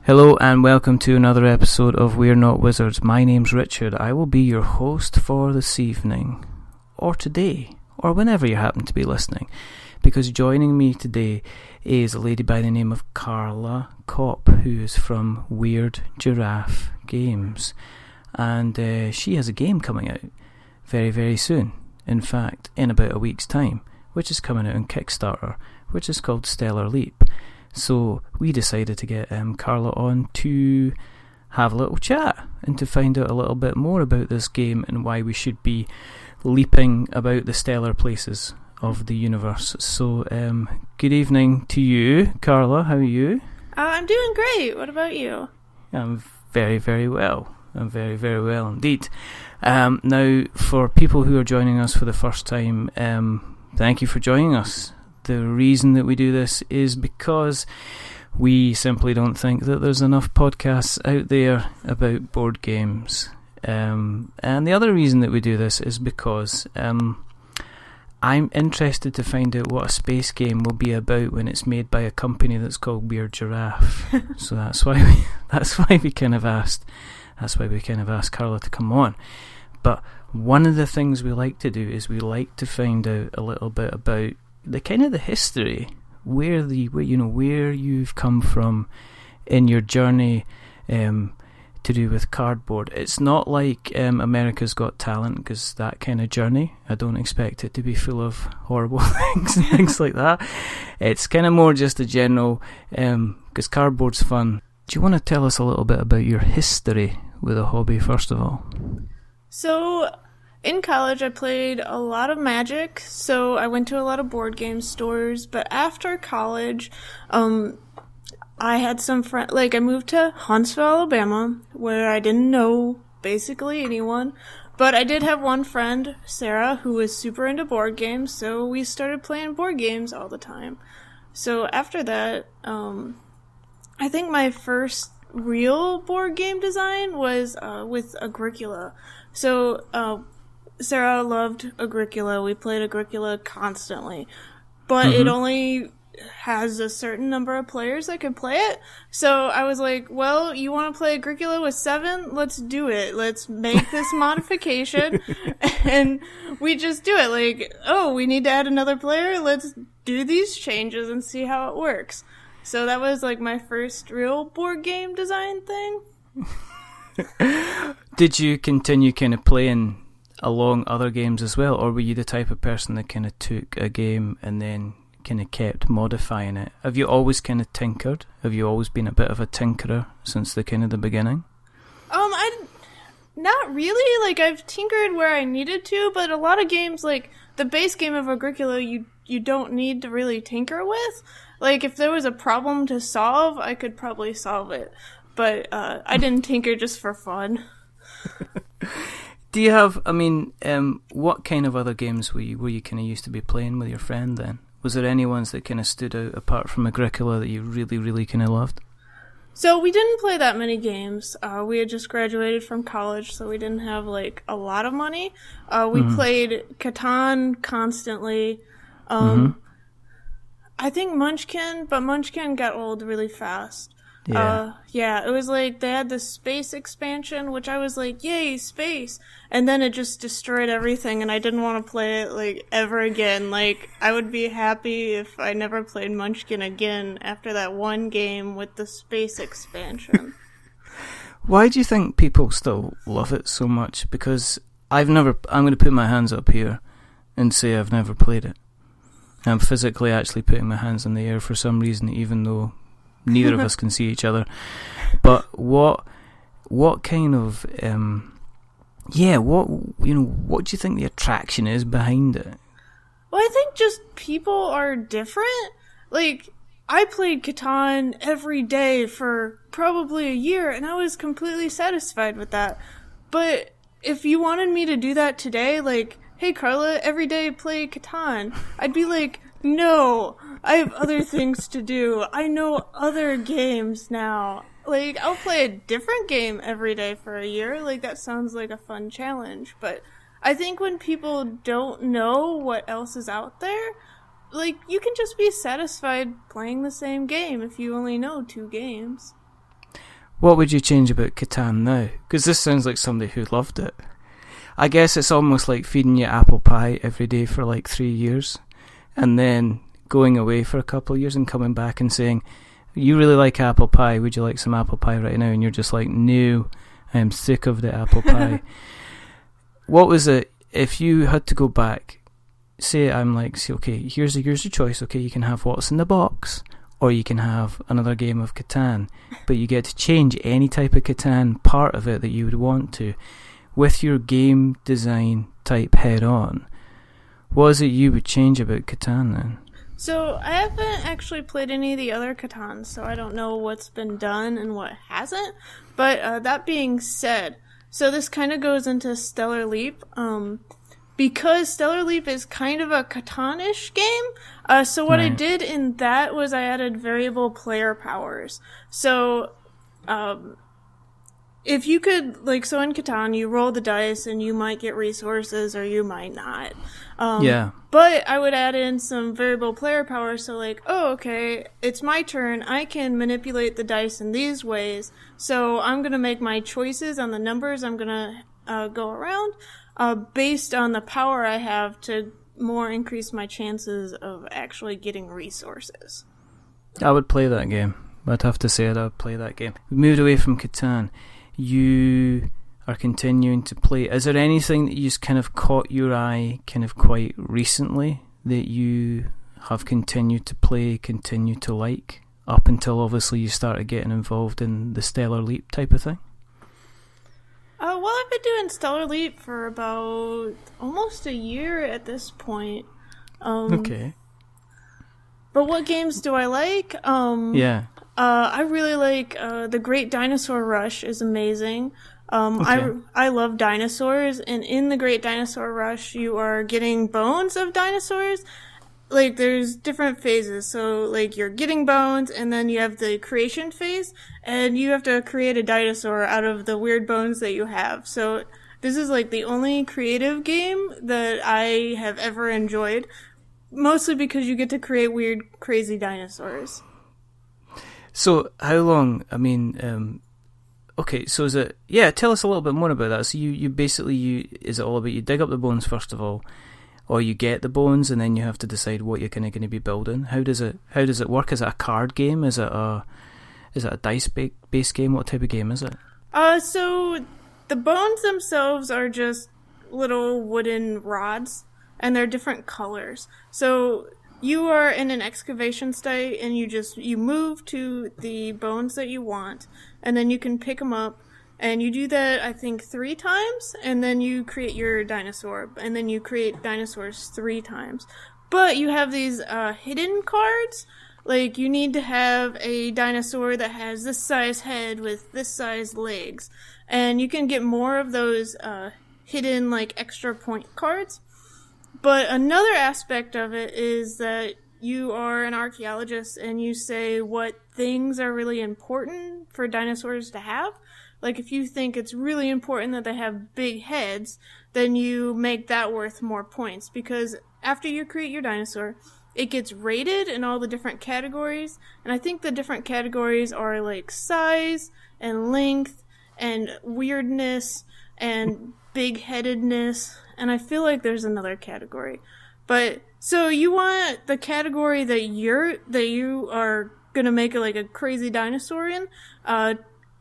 Hello and welcome to another episode of We're Not Wizards. My name's Richard. I will be your host for this evening, or today, or whenever you happen to be listening, because joining me today is a lady by the name of Carla Kopp, who is from Weird Giraffe Games, and she has a game coming out very, very soon. In fact, in about a week's time, which is coming out on Kickstarter, which is called Stellar Leap. So we decided to get Carla on to have a little chat and to find out a little bit more about this game and why we should be leaping about the stellar places of the universe. So good evening to you, Carla. How are you? I'm doing great. What about you? I'm very, very well. I'm very, very well indeed. Now, for people who are joining us for the first time, thank you for joining us. The reason that we do this is because we simply don't think that there's enough podcasts out there about board games. And the other reason that we do this is because I'm interested to find out what a space game will be about when it's made by a company that's called Weird Giraffe. So that's why we kind of asked Carla to come on. But one of the things we like to do is we like to find out a little bit about the kind of the history, where you've come from in your journey to do with cardboard. It's not like America's Got Talent, because that kind of journey, I don't expect it to be full of horrible things and things like that. It's kind of more just a general, because cardboard's fun. Do you want to tell us a little bit about your history with a hobby first of all? So, in college, I played a lot of Magic, so I went to a lot of board game stores, but after college, I had some friends, I moved to Huntsville, Alabama, where I didn't know basically anyone, but I did have one friend, Sarah, who was super into board games, so we started playing board games all the time. So after that, I think my first real board game design was with Agricola. So, Sarah loved Agricola. We played Agricola constantly. But it only has a certain number of players that can play it. So I was like, well, you want to play Agricola with 7? Let's do it. Let's make this modification. And we just do it. We need to add another player. Let's do these changes and see how it works. So that was my first real board game design thing. Did you continue kind of playing along other games as well, or were you the type of person that kind of took a game and then kind of kept modifying it? Have you always kind of tinkered? Have you always been a bit of a tinkerer since the kind of the beginning? Not really. I've tinkered where I needed to, but a lot of games, the base game of Agricola, you don't need to really tinker with. If there was a problem to solve, I could probably solve it. But I didn't tinker just for fun. Do you have, what kind of other games were you kind of used to be playing with your friend then? Was there any ones that kind of stood out apart from Agricola that you really, really kind of loved? So we didn't play that many games. We had just graduated from college, so we didn't have, a lot of money. We played Catan constantly. I think Munchkin, but Munchkin got old really fast. Yeah. It was they had the space expansion, which I was yay, space. And then it just destroyed everything, and I didn't want to play it, ever again. I would be happy if I never played Munchkin again after that one game with the space expansion. Why do you think people still love it so much? Because I'm going to put my hands up here and say I've never played it. I'm physically actually putting my hands in the air for some reason, even though neither of us can see each other. But what kind of what do you think the attraction is behind it? Well, I think just people are different. I played Catan every day for probably a year, and I was completely satisfied with that. But if you wanted me to do that today, hey Carla, every day play Catan, I'd be no, I have other things to do. I know other games now. I'll play a different game every day for a year. That sounds like a fun challenge. But I think when people don't know what else is out there, you can just be satisfied playing the same game if you only know 2 games. What would you change about Catan now? Because this sounds like somebody who loved it. I guess it's almost like feeding you apple pie every day for like 3 years, and then going away for a couple of years and coming back and saying, you really like apple pie, would you like some apple pie right now? And you're just like, no, I'm sick of the apple pie. What was it, if you had to go back, say I'm like, say, okay, here's your choice, okay, you can have what's in the box, or you can have another game of Catan, but you get to change any type of Catan part of it that you would want to, with your game design type head on. What is it you would change about Catan then? So I haven't actually played any of the other Catans, so I don't know what's been done and what hasn't. But that being said, so this kind of goes into Stellar Leap, because Stellar Leap is kind of a Catan-ish game. So what I did in that was I added variable player powers. So if you could, like, so in Catan, you roll the dice and you might get resources or you might not. Yeah. But I would add in some variable player power, so like, oh, okay, it's my turn. I can manipulate the dice in these ways. So I'm going to make my choices on the numbers I'm going to go around based on the power I have to more increase my chances of actually getting resources. I would play that game. I'd have to say that I would play that game. We moved away from Catan. You are continuing to play. Is there anything that you kind of caught your eye kind of quite recently that you have continued to play, continue to like, up until obviously you started getting involved in the Stellar Leap type of thing? Well, I've been doing Stellar Leap for about almost a year at this point. Okay. But what games do I like? Yeah. I really like The Great Dinosaur Rush is amazing. I love dinosaurs, and in The Great Dinosaur Rush, you are getting bones of dinosaurs. Like, there's different phases. So, like, you're getting bones, and then you have the creation phase, and you have to create a dinosaur out of the weird bones that you have. So, this is, like, the only creative game that I have ever enjoyed, mostly because you get to create weird, crazy dinosaurs. So, how long, I mean, okay, so is it, yeah, tell us a little bit more about that. So you basically, is it all about you dig up the bones first of all, or you get the bones and then you have to decide what you're kind of going to be building? How does it work? Is it a card game? Is it a dice-based game? What type of game is it? So the bones themselves are just little wooden rods, and they're different colors. So you are in an excavation site, and you move to the bones that you want, and then you can pick them up, and you do that, I think, 3 times, and then you create your dinosaur, and then you create dinosaurs 3 times. But you have these hidden cards. Like, you need to have a dinosaur that has this size head with this size legs, and you can get more of those hidden, like, extra point cards. But another aspect of it is that you are an archaeologist and you say what things are really important for dinosaurs to have. Like, if you think it's really important that they have big heads, then you make that worth more points. Because after you create your dinosaur, it gets rated in all the different categories. And I think the different categories are like size and length and weirdness and big-headedness. And I feel like there's another category. But so you want the category that you are gonna make like a crazy dinosaur in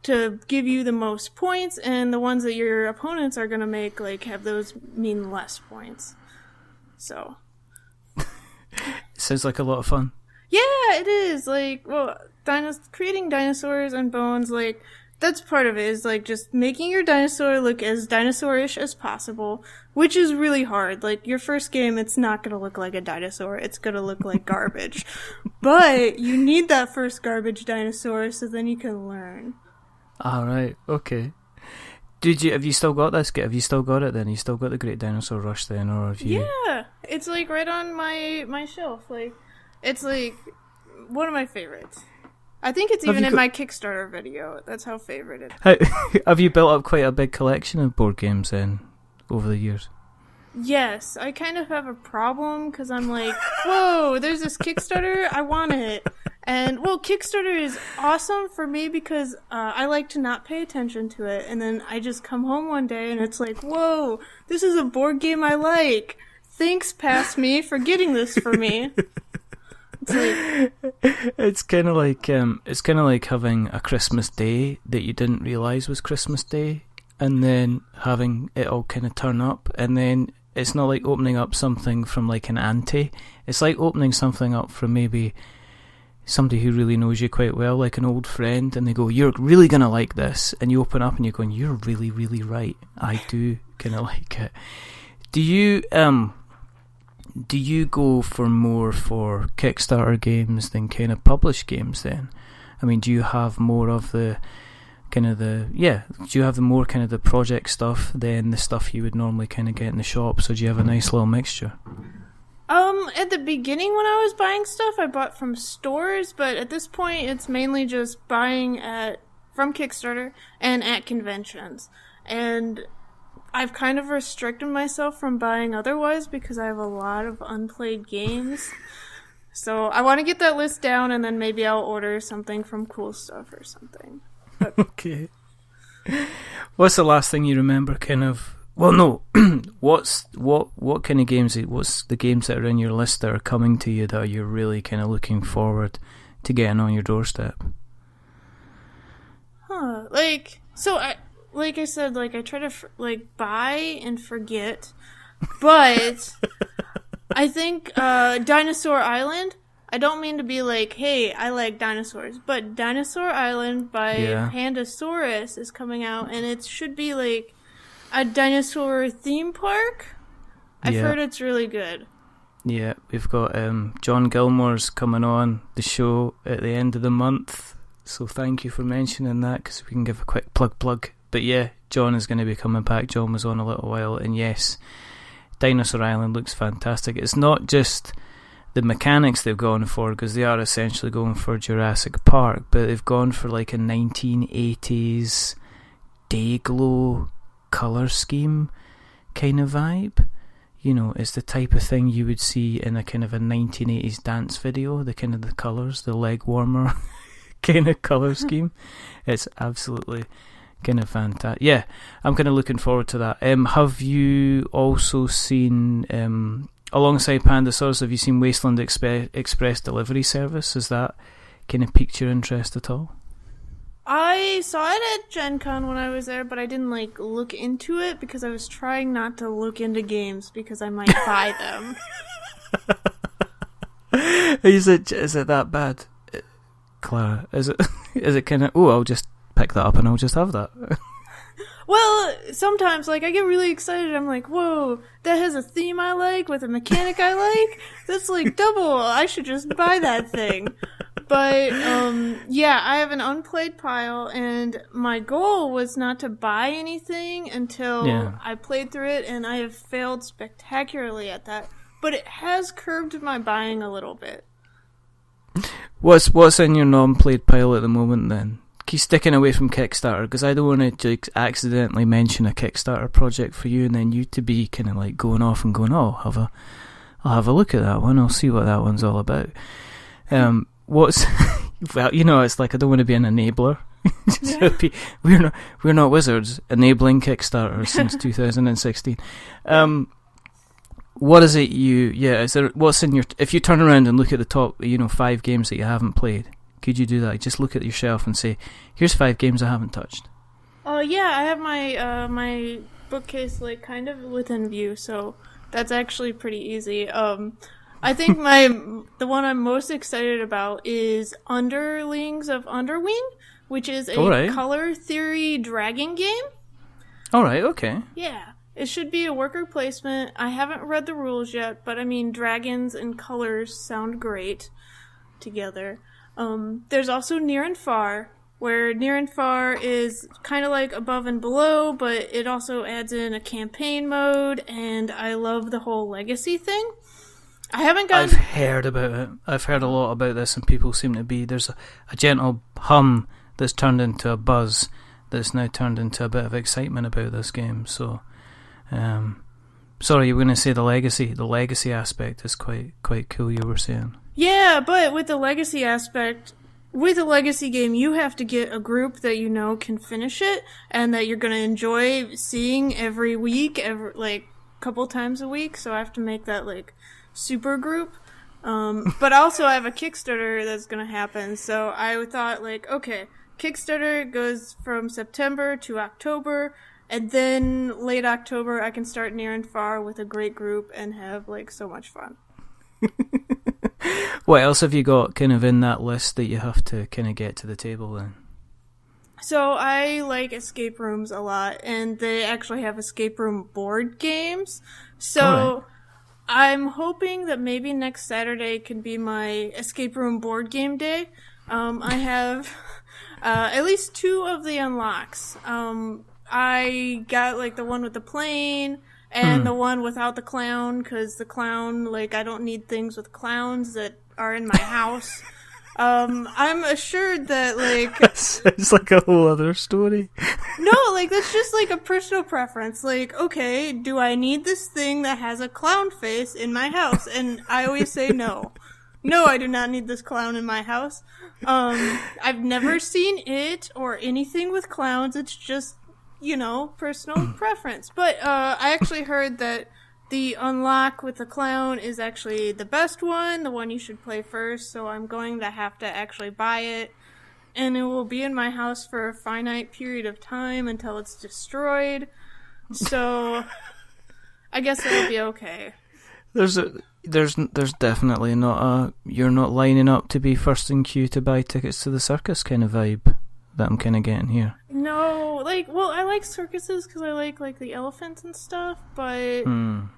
to give you the most points, and the ones that your opponents are gonna make like have those mean less points. So sounds like a lot of fun. Yeah, it is. Like, well, creating dinosaurs and bones, like, that's part of it, is like just making your dinosaur look as dinosaurish as possible, which is really hard. Like, your first game, it's not gonna look like a dinosaur, it's gonna look like garbage. But you need that first garbage dinosaur so then you can learn. Alright, okay. Have you still got this? Have you still got it then? You still got the Great Dinosaur Rush then, or have you? Yeah, it's like right on my shelf. Like, it's like one of my favorites. I think it's even in my Kickstarter video. That's how favorite it is. Have you built up quite a big collection of board games then, over the years? Yes, I kind of have a problem, because I'm like, whoa, there's this Kickstarter, I want it. And, well, Kickstarter is awesome for me because I like to not pay attention to it. And then I just come home one day and it's like, whoa, this is a board game I like. Thanks, Past Me, for getting this for me. It's kind of like having a Christmas Day that you didn't realise was Christmas Day, and then having it all kind of turn up, and then it's not like opening up something from like an auntie. It's like opening something up from maybe somebody who really knows you quite well, like an old friend, and they go, "You're really gonna like this," and you open up and you're going, "You're really, really right. I do kind of like it." Do you go for more for Kickstarter games than kind of published games then? I mean, do you have more of the do you have the more kind of the project stuff than the stuff you would normally kind of get in the shops, or do you have a nice little mixture? At the beginning when I was buying stuff, I bought from stores, but at this point it's mainly just buying from Kickstarter and at conventions. And I've kind of restricted myself from buying otherwise because I have a lot of unplayed games. So I want to get that list down, and then maybe I'll order something from Cool Stuff or something. But okay. What's the last thing you remember kind of... Well, no. What kind of games... What's the games that are in your list that are coming to you that you're really kind of looking forward to getting on your doorstep? Like I said, like I try to buy and forget, but I think Dinosaur Island. I don't mean to be like, hey, I like dinosaurs, but Dinosaur Island by Pandasaurus is coming out, and it should be like a dinosaur theme park. I've heard it's really good. Yeah, we've got John Gilmore's coming on the show at the end of the month, so thank you for mentioning that, because we can give a quick plug. But yeah, John is going to be coming back. John was on a little while, and yes, Dinosaur Island looks fantastic. It's not just the mechanics they've gone for, because they are essentially going for Jurassic Park, but they've gone for like a 1980s day glow colour scheme kind of vibe. You know, it's the type of thing you would see in a kind of a 1980s dance video, the kind of the colours, the leg warmer kind of colour scheme. It's absolutely kind of fantastic. Yeah, I'm kind of looking forward to that. Have you also seen, alongside Pandasaurus, have you seen Wasteland Express Delivery Service? Has that kind of piqued your interest at all? I saw it at Gen Con when I was there, but I didn't look into it because I was trying not to look into games because I might buy them. Is it that bad, Clara? Is it kind of, I'll just pick that up and I'll just have that? Well, sometimes, I get really excited. I'm like, whoa, that has a theme I like with a mechanic I like? That's double. I should just buy that thing. But, I have an unplayed pile, and my goal was not to buy anything until I played through it, and I have failed spectacularly at that. But it has curbed my buying a little bit. What's in your non-played pile at the moment, then? Keep sticking away from Kickstarter, because I don't want to accidentally mention a Kickstarter project for you, and then you to be kind of going off and going, I'll have a look at that one. I'll see what that one's all about. Well, it's like I don't want to be an enabler. We're not wizards enabling Kickstarter since 2016. What is it what's in your, if you turn around and look at the top 5 games that you haven't played, could you do that? Just look at your shelf and say, here's 5 games I haven't touched. Oh yeah, I have my my bookcase kind of within view, so that's actually pretty easy. I think the one I'm most excited about is Underlings of Underwing, which is a color theory dragon game. Alright, okay. Yeah. It should be a worker placement. I haven't read the rules yet, but I mean, dragons and colors sound great together. There's also Near and Far, where Near and Far is kind of like Above and Below, but it also adds in a campaign mode, and I love the whole legacy thing. I've heard about it. I've heard a lot about this, and people seem to be... There's a gentle hum that's turned into a buzz that's now turned into a bit of excitement about this game. So, sorry, you were going to say the legacy. The legacy aspect is quite cool, you were saying. Yeah, but with the legacy aspect, with a legacy game, you have to get a group that you know can finish it and that you're going to enjoy seeing every week, like couple times a week. So I have to make that like super group. But also I have a Kickstarter that's going to happen. So I thought like, okay, Kickstarter goes from September to October, and then late October I can start near and far with a great group and have like so much fun. What else have you got kind of in that list that you have to kind of get to the table then? So I like escape rooms a lot, and they actually have escape room board games. So I'm hoping that maybe next Saturday can be my escape room board game day. I have at least 2 of the unlocks. I got like the one with the plane and the one without the clown, because the clown, like, I don't need things with clowns that are in my house. I'm assured that, like... It's like a whole other story. No, like, that's just, like, a personal preference. Like, okay, do I need this thing that has a clown face in my house? And I always say no. No, I do not need this clown in my house. I've never seen it or anything with clowns. It's just, you know, personal preference. But I actually heard that the unlock with the clown is actually the best one, the one you should play first, so I'm going to have to actually buy it. And it will be in my house for a finite period of time until it's destroyed. So I guess it'll be okay. There's definitely not a you're not lining up to be first in queue to buy tickets to the circus kind of vibe that I'm kind of getting here. No, like, well, I like circuses because I like the elephants and stuff, but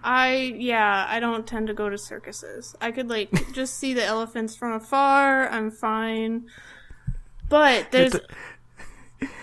I don't tend to go to circuses. I could, like, just see the elephants from afar, I'm fine. But there's...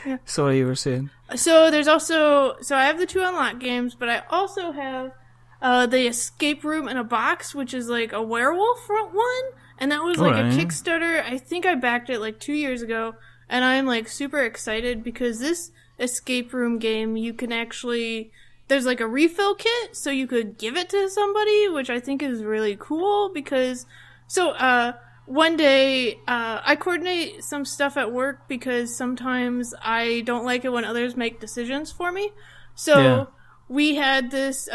Yeah. Sorry, you were saying? So there's also... So I have the 2 unlock games, but I also have the Escape Room in a Box, which is, like, a werewolf one, and that was, like, a Kickstarter. I think I backed it, like, 2 years ago. And I'm, like, super excited because this escape room game, you can actually... There's, like, a refill kit, so you could give it to somebody, which I think is really cool because... So, one day, I coordinate some stuff at work because sometimes I don't like it when others make decisions for me. So, we had this,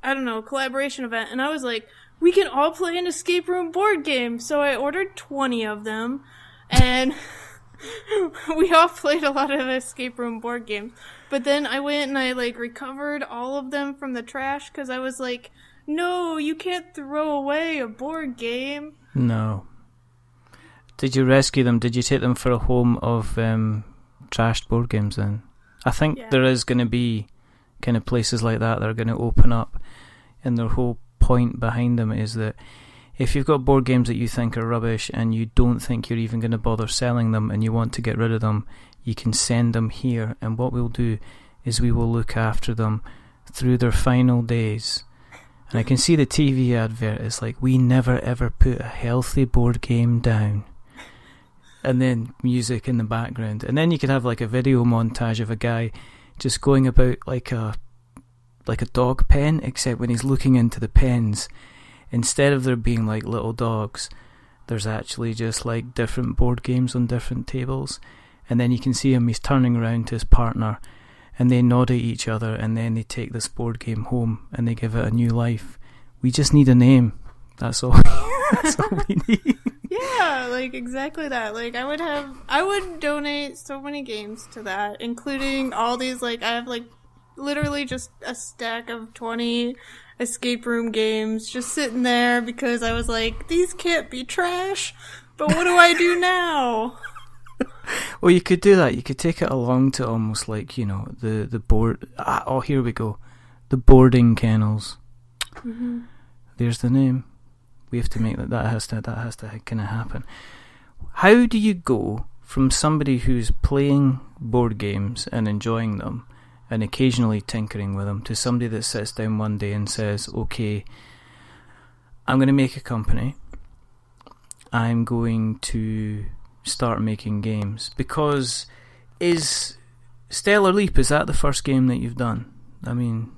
collaboration event, and I was like, we can all play an escape room board game. So I ordered 20 of them, and... we all played a lot of escape room board games. But then I went and I, like, recovered all of them from the trash because I was like, no, you can't throw away a board game. No. Did you rescue them? Did you take them for a home of trashed board games then? I think there is going to be kind of places like that are going to open up, and their whole point behind them is that if you've got board games that you think are rubbish and you don't think you're even going to bother selling them and you want to get rid of them, you can send them here, and what we'll do is we will look after them through their final days. And I can see the TV advert. It's like, we never ever put a healthy board game down. And then music in the background. And then you could have like a video montage of a guy just going about like a dog pen, except when he's looking into the pens, instead of there being like little dogs, there's actually just like different board games on different tables. And then you can see him, he's turning around to his partner, and they nod at each other, and then they take this board game home and they give it a new life. We just need a name. That's all. That's all we need. Yeah, like exactly that. Like I would donate so many games to that, including all these, like, I have like literally just a stack of 20 escape room games just sitting there because I was like, these can't be trash, but what do I do now? Well, you could do that. You could take it along to almost like, you know, the board... here we go. The boarding kennels. Mm-hmm. There's the name. We have to make that has to kind of happen. How do you go from somebody who's playing board games and enjoying them and occasionally tinkering with them to somebody that sits down one day and says, okay, I'm going to make a company. I'm going to start making games. Because is Stellar Leap, is that the first game that you've done? I mean...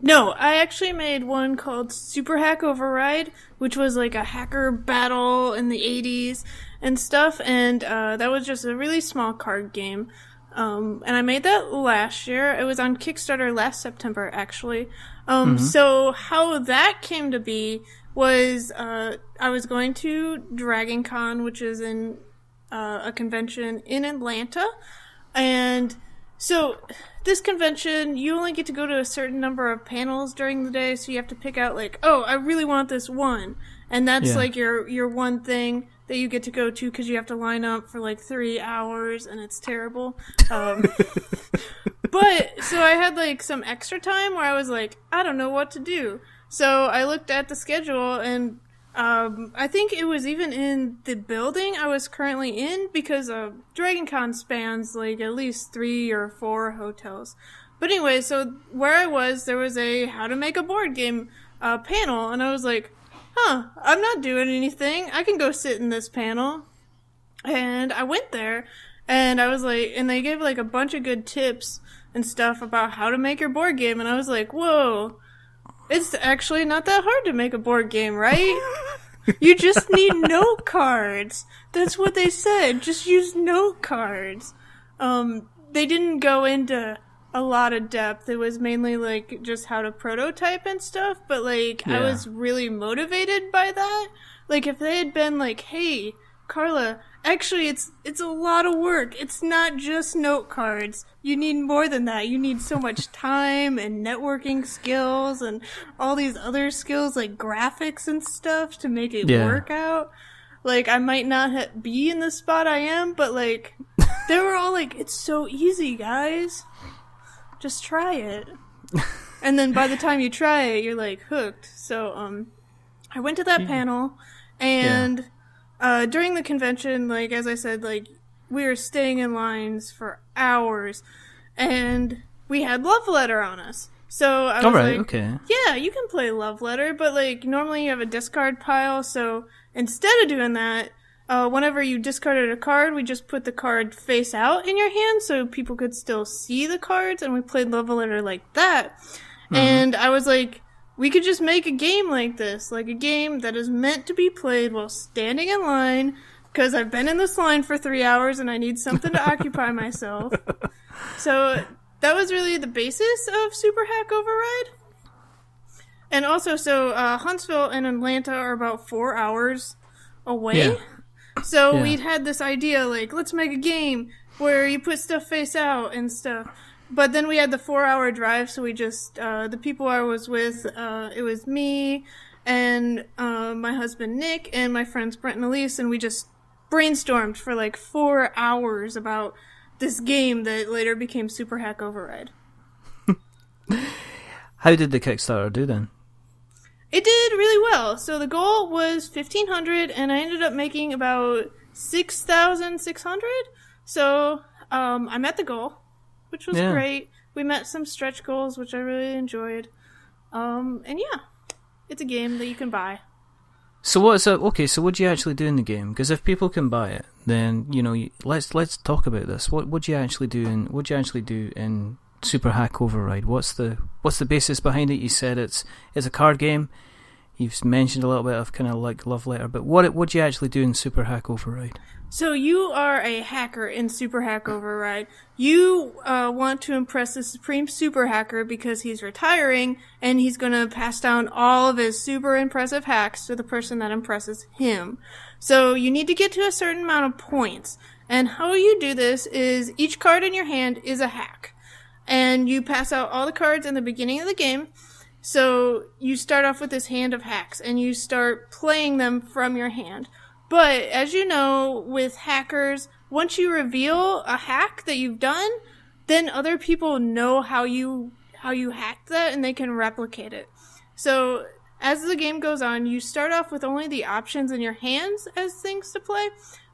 No, I actually made one called Super Hack Override, which was like a hacker battle in the 80s and stuff, and that was just a really small card game. And I made that last year. It was on Kickstarter last September, actually. So how that came to be was I was going to Dragon Con, which is in a convention in Atlanta, and so this convention, you only get to go to a certain number of panels during the day, so you have to pick out, like, oh, I really want this one. And that's, like, your one thing that you get to go to because you have to line up for, like, 3 hours, and it's terrible. But, so I had, like, some extra time where I was like, I don't know what to do. So I looked at the schedule, and I think it was even in the building I was currently in because DragonCon spans like at least 3 or 4 hotels. But anyway, so where I was, there was a how to make a board game panel, and I was like, I'm not doing anything. I can go sit in this panel. And I went there, and I was like, and they gave like a bunch of good tips and stuff about how to make your board game, and I was like, whoa. It's actually not that hard to make a board game, right? You just need note cards. That's what they said. Just use note cards. They didn't go into a lot of depth. It was mainly like just how to prototype and stuff, but like I was really motivated by that. Like if they had been like, hey, Carla, actually it's a lot of work. It's not just note cards. You need more than that. You need so much time and networking skills and all these other skills like graphics and stuff to make it work out. Like I might not be in the spot I am, but like they were all like, it's so easy, guys. Just try it. And then by the time you try it, you're like hooked. So I went to that panel, and during the convention, like as I said, like we were staying in lines for hours, and we had Love Letter on us. So I was like, yeah, you can play Love Letter, but like normally you have a discard pile. So instead of doing that, whenever you discarded a card, we just put the card face out in your hand so people could still see the cards, and we played Love Letter like that. And I was like, we could just make a game like this, like a game that is meant to be played while standing in line, because I've been in this line for 3 hours and I need something to occupy myself. So that was really the basis of Super Hack Override. And also, so Huntsville and Atlanta are about 4 hours away. So we'd had this idea, like, let's make a game where you put stuff face out and stuff. But then we had the 4-hour drive, so we just, the people I was with, it was me and my husband Nick and my friends Brent and Elise, and we just brainstormed for like 4 hours about this game that later became Super Hack Override. How did the Kickstarter do then? It did really well. So the goal was 1,500, and I ended up making about 6,600. So I met the goal, which was great. We met some stretch goals, which I really enjoyed. And yeah, it's a game that you can buy. So what's okay? So what do you actually do in the game? Because if people can buy it, then you know, let's talk about this. What do you actually do in Super Hack Override? What's the basis behind it? You said it's a card game. You've mentioned a little bit of kind of like Love Letter, but what do you actually do in Super Hack Override? So you are a hacker in Super Hack Override. You want to impress the supreme super hacker because he's retiring, and he's going to pass down all of his super impressive hacks to the person that impresses him. So you need to get to a certain amount of points. And how you do this is each card in your hand is a hack. And you pass out all the cards in the beginning of the game. So you start off with this hand of hacks, and you start playing them from your hand. But as you know, with hackers, once you reveal a hack that you've done, then other people know how you hacked that, and they can replicate it. So as the game goes on, you start off with only the options in your hands as things to play.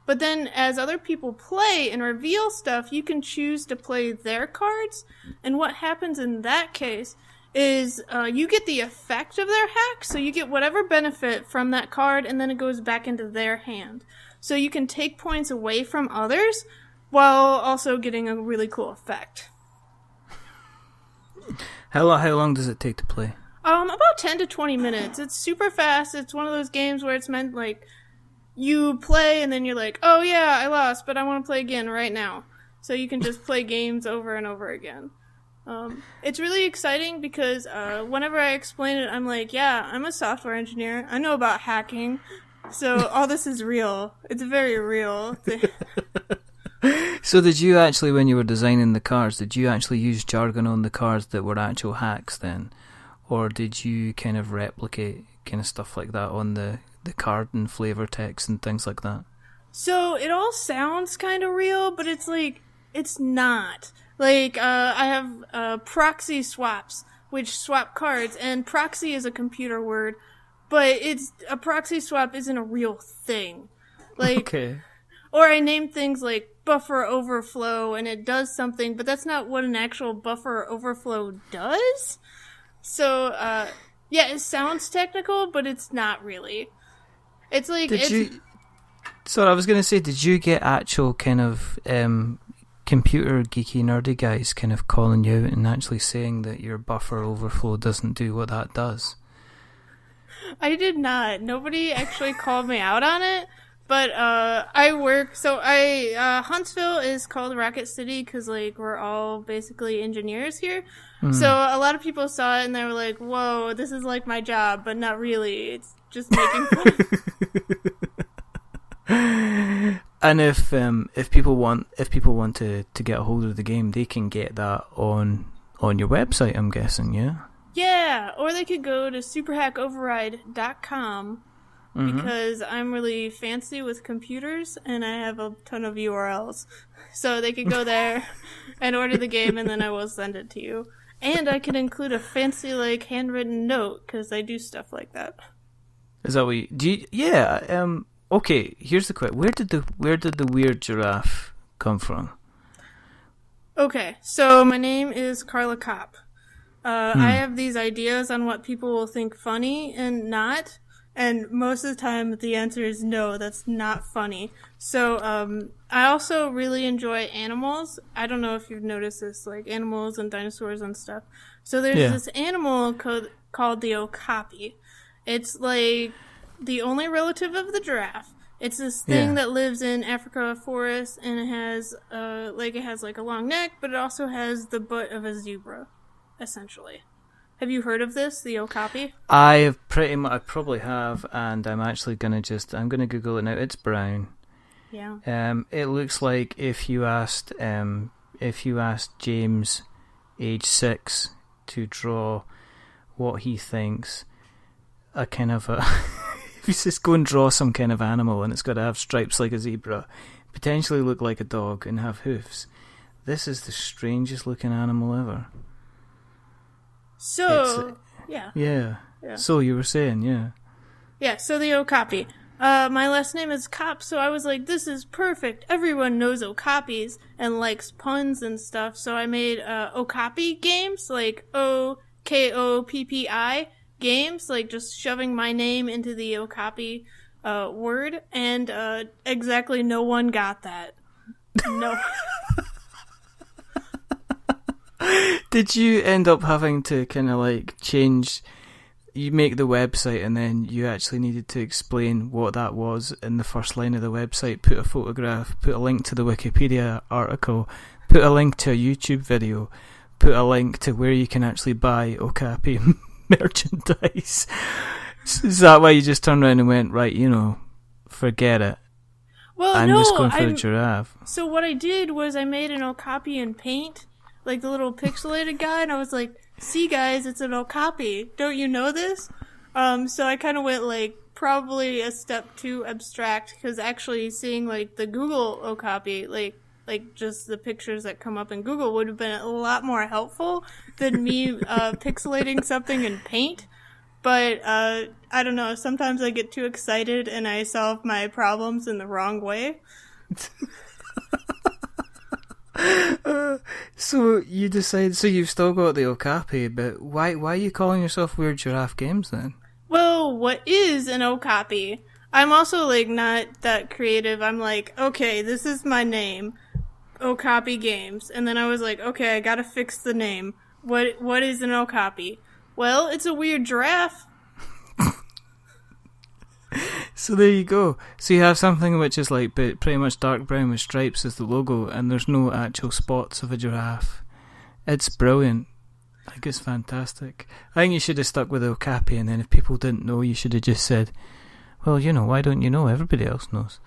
But then as other people play and reveal stuff, you can choose to play their cards. And what happens in that case is you get the effect of their hack, so you get whatever benefit from that card, and then it goes back into their hand. So you can take points away from others while also getting a really cool effect. How long does it take to play? About 10 to 20 minutes. It's super fast. It's one of those games where it's meant like you play and then you're like, oh yeah, I lost, but I want to play again right now. So you can just play games over and over again. It's really exciting because whenever I explain it, I'm like, yeah, I'm a software engineer. I know about hacking. So all this is real. It's very real. So did you actually, when you were designing the cards, did you actually use jargon on the cards that were actual hacks then? Or did you kind of replicate kind of stuff like that on the card and flavor text and things like that? So it all sounds kind of real, but it's like, it's not. Like, I have proxy swaps, which swap cards, and proxy is a computer word, but a proxy swap isn't a real thing. Like, okay. Or I name things like buffer overflow, and it does something, but that's not what an actual buffer overflow does. So, yeah, it sounds technical, but it's not really. It's like... Sorry, I was going to say, did you get actual kind of computer geeky nerdy guys kind of calling you out and actually saying that your buffer overflow doesn't do what that does? I did not. Nobody actually called me out on it, but Huntsville is called Rocket City because, like, we're all basically engineers here. So a lot of people saw it and they were like, whoa, this is like my job, but not really. It's just making fun. And if people want to get a hold of the game, they can get that on your website, I'm guessing, yeah? Yeah, or they could go to superhackoverride.com because I'm really fancy with computers and I have a ton of URLs. So they could go there and order the game and then I will send it to you. And I can include a fancy, like, handwritten note because I do stuff like that. Is that what you do? Okay, here's the question. Where did the Weird Giraffe come from? Okay, so my name is Carla Kopp. I have these ideas on what people will think funny and not, and most of the time the answer is no, that's not funny. So I also really enjoy animals. I don't know if you've noticed this, like animals and dinosaurs and stuff. So there's this animal called the okapi. It's like the only relative of the giraffe. It's this thing that lives in Africa forests, and it has a long neck, but it also has the butt of a zebra, essentially. Have you heard of this, the okapi? I probably have, and I'm actually gonna Google it now. It's brown. Yeah. It looks like if you asked James, age 6, to draw what he thinks a kind of a. If you just go and draw some kind of animal and it's got to have stripes like a zebra, potentially look like a dog and have hoofs, this is the strangest looking animal ever. So, yeah. So you were saying, yeah. Yeah, so the okapi. My last name is Kopp, so I was like, this is perfect. Everyone knows okapis and likes puns and stuff, so I made okapi games, like OKOPPI games, like just shoving my name into the okapi word, and exactly no one got that. No. Did you end up having to kind of like change? You make the website and then you actually needed to explain what that was in the first line of the website, put a photograph, put a link to the Wikipedia article, put a link to a YouTube video, put a link to where you can actually buy okapi merchandise. Is that why you just turned around and went, right, forget it? Well, I'm just going for the giraffe. So what I did was I made an okapi in Paint, like the little pixelated guy, and I was like, see guys, it's an okapi. Don't you know this? So I kind of went like probably a step too abstract, because actually seeing like the Google okapi, like just the pictures that come up in Google would have been a lot more helpful than me pixelating something in Paint. But I don't know, sometimes I get too excited and I solve my problems in the wrong way. So you decide, so you've still got the okapi, but why are you calling yourself Weird Giraffe Games then? Well, what is an okapi? I'm also like not that creative. I'm like, okay, this is my name, Okapi Games. And then I was like, okay, I gotta fix the name. What is an okapi? Well, it's a weird giraffe. So there you go. So you have something which is like pretty much dark brown with stripes as the logo, and there's no actual spots of a giraffe. It's brilliant. I think it's fantastic. I think you should have stuck with okapi, and then if people didn't know, you should have just said, well, why don't you know? Everybody else knows.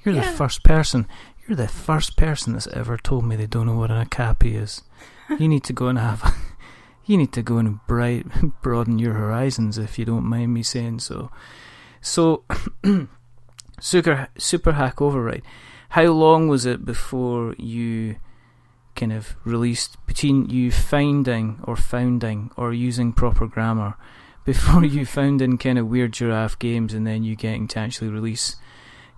You're the first person that's ever told me they don't know what an okapi is. You need to go and broaden your horizons, if you don't mind me saying so. So, Super Hack Override. How long was it before you kind of released, between you founding or using proper grammar, before you founding kind of Weird Giraffe Games and then you getting to actually release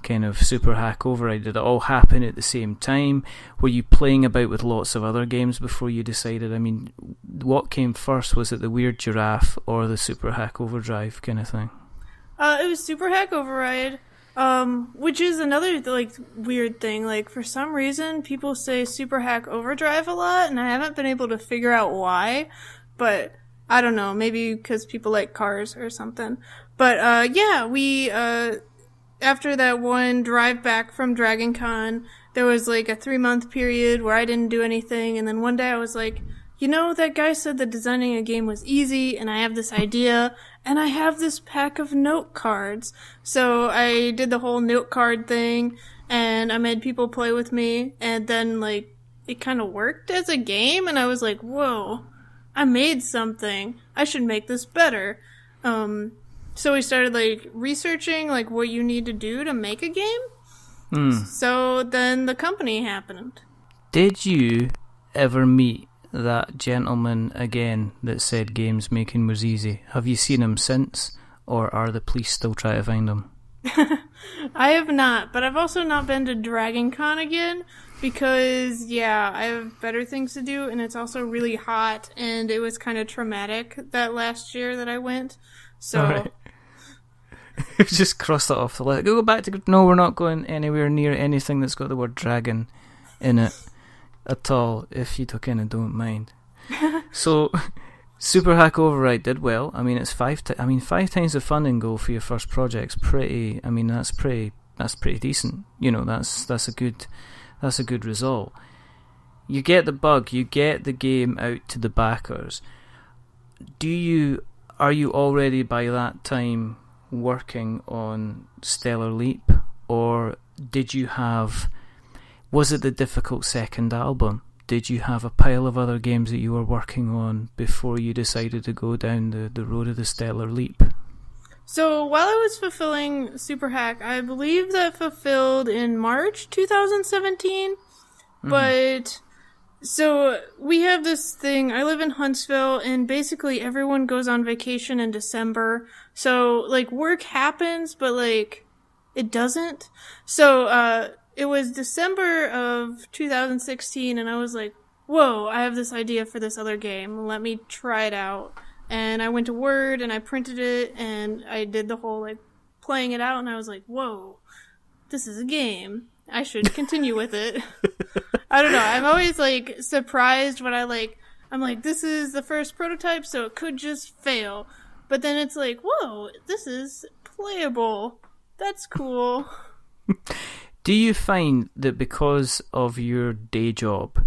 kind of Super Hack Override? Did it all happen at the same time? Were you playing about with lots of other games before you decided? I mean, what came first? Was it the Weird Giraffe or the Super Hack Overdrive kind of thing? It was Super Hack Override, which is another, weird thing. For some reason, people say Super Hack Overdrive a lot, and I haven't been able to figure out why, but I don't know, maybe because people like cars or something. But, we, after that one drive back from Dragon Con, there was, a 3-month period where I didn't do anything, and then one day I was like, that guy said that designing a game was easy, and I have this idea, and I have this pack of note cards. So I did the whole note card thing, and I made people play with me, and then, it kind of worked as a game, and I was like, whoa, I made something. I should make this better. So we started, researching, what you need to do to make a game. So then the company happened. Did you ever meet that gentleman again that said games making was easy? Have you seen him since, or are the police still trying to find him? I have not, but I've also not been to Dragon Con again because, I have better things to do, and it's also really hot, and it was kind of traumatic that last year that I went. So, right. Just cross that off the list. Go back to... No, we're not going anywhere near anything that's got the word dragon in it at all, if you don't mind. So, Super Hack Override did well. I mean, it's 5 times the funding goal for your first project's pretty. I mean, that's pretty decent. That's a good result. You get the bug, you get the game out to the backers. Are you already by that time working on Stellar Leap, or was it the difficult second album? Did you have a pile of other games that you were working on before you decided to go down the road of the Stellar Leap? So while I was fulfilling Super Hack, I believe that fulfilled in March 2017. Mm-hmm. But so we have this thing. I live in Huntsville, and basically everyone goes on vacation in December. So work happens, but it doesn't. So it was December of 2016, and I was like, whoa, I have this idea for this other game. Let me try it out. And I went to Word, and I printed it, and I did the whole, playing it out, and I was like, whoa, this is a game. I should continue with it. I don't know. I'm always, surprised when I'm like, this is the first prototype, so it could just fail. But then it's like, whoa, this is playable. That's cool. Do you find that because of your day job,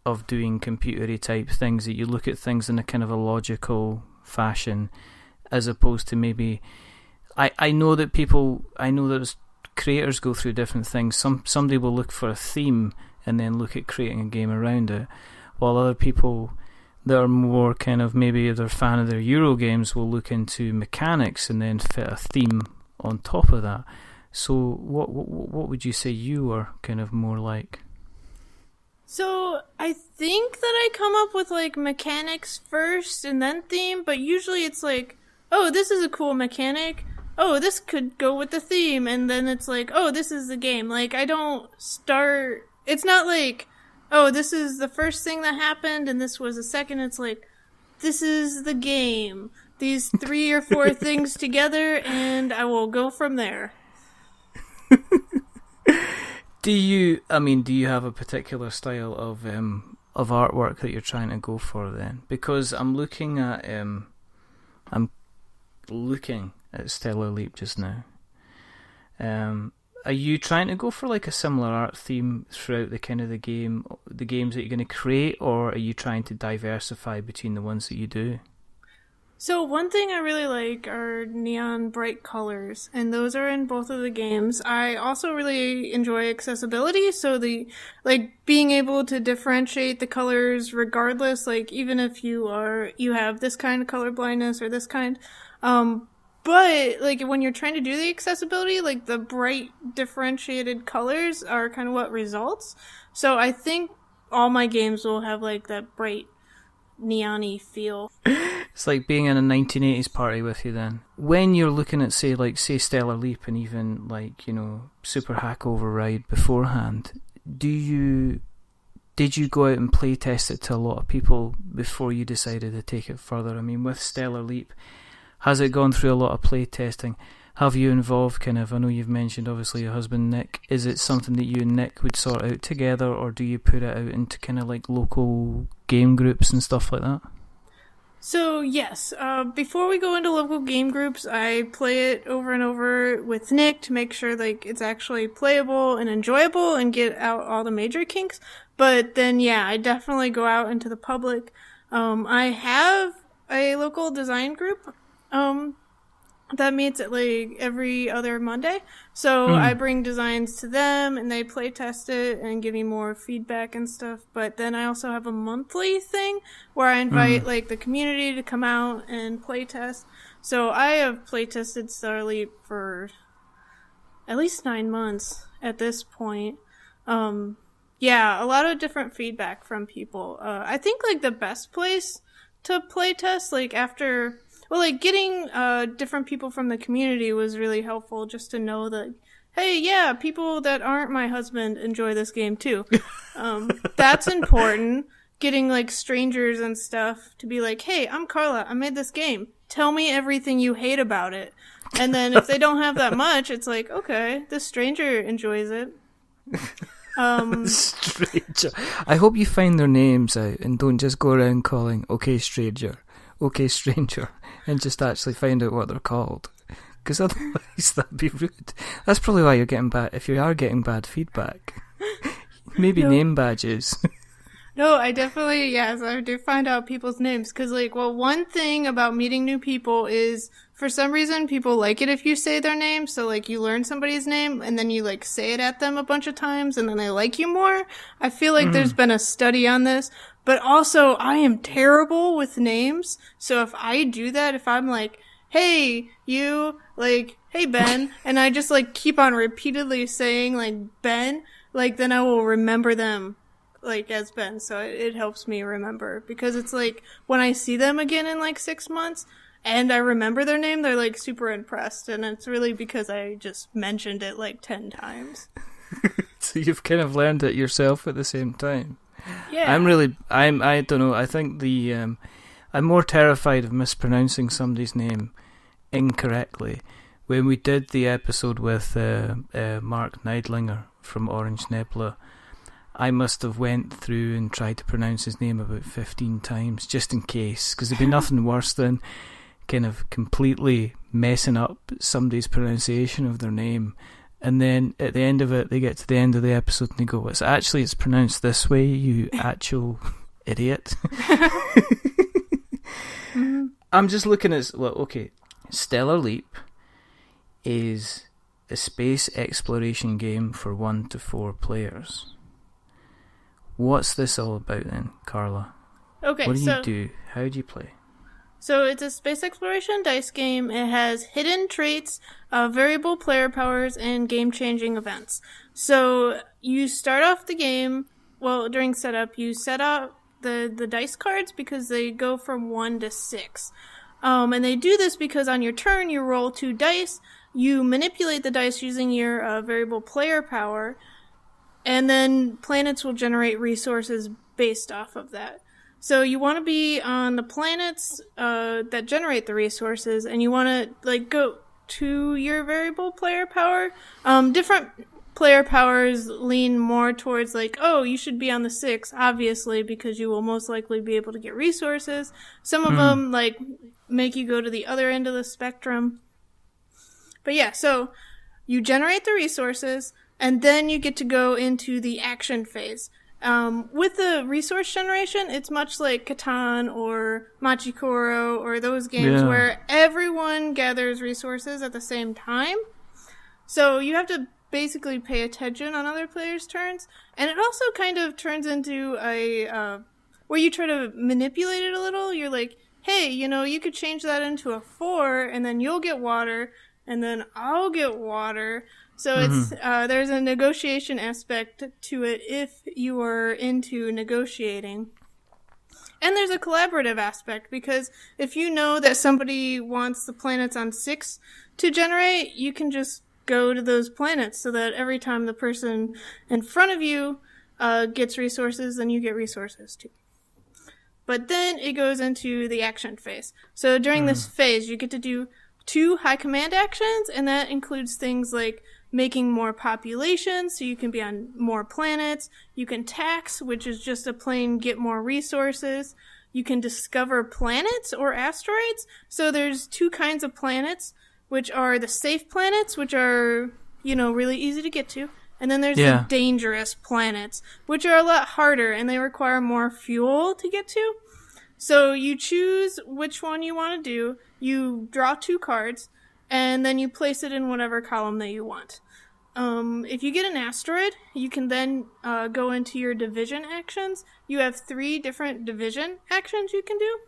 of doing computery type things, that you look at things in a kind of a logical fashion, as opposed to maybe... I know that creators go through different things. Somebody will look for a theme and then look at creating a game around it, while other people that are more kind of, maybe they're a fan of their Euro games, will look into mechanics and then fit a theme on top of that. So what would you say you were kind of more like? So I think that I come up with mechanics first and then theme, but usually it's oh, this is a cool mechanic. Oh, this could go with the theme, and then it's oh, this is the game. I don't start... It's not oh, this is the first thing that happened, and this was the second. It's this is the game. These 3 or 4 things together, and I will go from there. Do you have a particular style of artwork that you're trying to go for then? Because I'm looking at Stellar Leap just now. Are you trying to go for like a similar art theme throughout the kind of the games that you're going to create, or are you trying to diversify between the ones that you do? So one thing I really like are neon bright colors, and those are in both of the games. I also really enjoy accessibility, so being able to differentiate the colors regardless, like even if you have this kind of color blindness or this kind. But like when you're trying to do the accessibility, like the bright differentiated colors are kind of what results. So I think all my games will have like that bright neon-y feel. It's like being in a 1980s party with you then. When you're looking at say Stellar Leap and even like, Super Hack Override beforehand, did you go out and play test it to a lot of people before you decided to take it further? I mean, with Stellar Leap, has it gone through a lot of play testing? Have you involved I know you've mentioned obviously your husband Nick. Is it something that you and Nick would sort out together, or do you put it out into kind of like local game groups and stuff like that? So yes, before we go into local game groups, I play it over and over with Nick to make sure like it's actually playable and enjoyable and get out all the major kinks. But then yeah, I definitely go out into the public. I have a local design group that meets at like every other Monday. So I bring designs to them and they play test it and give me more feedback and stuff. But then I also have a monthly thing where I invite like the community to come out and play test. So I have play tested Stellar Leap for at least 9 months at this point. Yeah, a lot of different feedback from people. I think like the best place to play test, like after, well, like getting different people from the community was really helpful, just to know that, hey, yeah, people that aren't my husband enjoy this game too. That's important. Getting like strangers and stuff to be like, hey, I'm Carla, I made this game. Tell me everything you hate about it. And then if they don't have that much, it's like, okay, this stranger enjoys it. Stranger. I hope you find their names out and don't just go around calling, okay, stranger, and just actually find out what they're called. Because otherwise that'd be rude. That's probably why you're getting bad, if you are getting bad feedback. Maybe name badges. No, I definitely, yes, I do find out people's names. Because, like, well, one thing about meeting new people is, for some reason, people like it if you say their name. So, like, you learn somebody's name, and then you, like, say it at them a bunch of times, and then they like you more. I feel like there's been a study on this. But also, I am terrible with names. So if I do that, if I'm like, hey, you, like, hey, Ben, and I just, like, keep on repeatedly saying, like, Ben, like, then I will remember them, like, as Ben. So it helps me remember, because it's like when I see them again in like 6 months and I remember their name, they're like super impressed, and it's really because I just mentioned it like 10 times. So you've kind of learned it yourself at the same time. Yeah. I don't know, I think I'm more terrified of mispronouncing somebody's name incorrectly. When we did the episode with Mark Neidlinger from Orange Nebula, I must have went through and tried to pronounce his name about 15 times, just in case, because there'd be nothing worse than kind of completely messing up somebody's pronunciation of their name, and then at the end of it, they get to the end of the episode and they go, it's pronounced this way, you actual idiot. I'm just looking at, Stellar Leap is a space exploration game for 1 to 4 players. What's this all about then, Carla? Okay, what do you do? How do you play? So it's a space exploration dice game. It has hidden traits, variable player powers, and game-changing events. So you start off the game, during setup, you set up the dice cards because they go from 1 to 6. And they do this because on your turn, you roll 2 dice, you manipulate the dice using your variable player power, and then planets will generate resources based off of that. So you want to be on the planets that generate the resources, and you want to go to your variable player power. Different player powers lean more towards like, oh, you should be on the 6, obviously, because you will most likely be able to get resources. Some of them, like, make you go to the other end of the spectrum. But yeah, so you generate the resources, and then you get to go into the action phase. With the resource generation, it's much like Catan or Machikoro or those games where everyone gathers resources at the same time. So you have to basically pay attention on other players' turns. And it also kind of turns into a, where you try to manipulate it a little. You're like, hey, you could change that into a 4, and then you'll get water, and then I'll get water. So it's there's a negotiation aspect to it if you are into negotiating. And there's a collaborative aspect, because if you know that somebody wants the planets on 6 to generate, you can just go to those planets so that every time the person in front of you gets resources, then you get resources too. But then it goes into the action phase. So during this phase, you get to do 2 high command actions, and that includes things like making more populations, so you can be on more planets. You can tax, which is just a plain get more resources. You can discover planets or asteroids. So there's 2 kinds of planets, which are the safe planets, which are, really easy to get to. And then there's the dangerous planets, which are a lot harder, and they require more fuel to get to. So you choose which one you want to do. You draw 2 cards, and then you place it in whatever column that you want. If you get an asteroid, you can then go into your division actions. You have 3 different division actions you can do.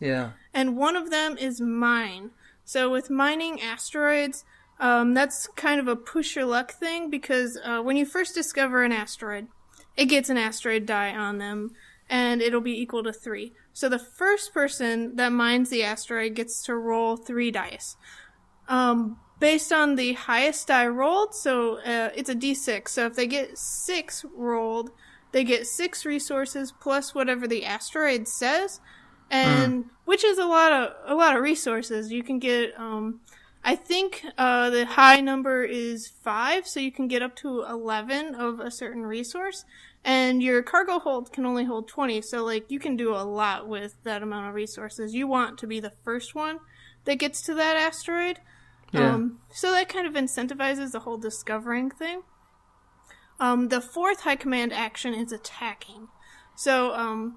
Yeah. And one of them is mine. So with mining asteroids, that's kind of a push your luck thing, because when you first discover an asteroid, it gets an asteroid die on them, and it'll be equal to 3. So the first person that mines the asteroid gets to roll 3 dice. Based on the highest die rolled, so it's a d6. So if they get 6 rolled, they get 6 resources plus whatever the asteroid says, and which is a lot of resources. You can get, I think the high number is 5, so you can get up to 11 of a certain resource. And your cargo hold can only hold 20, so like you can do a lot with that amount of resources. You want to be the first one that gets to that asteroid. Yeah. So that kind of incentivizes the whole discovering thing. The 4th high command action is attacking. So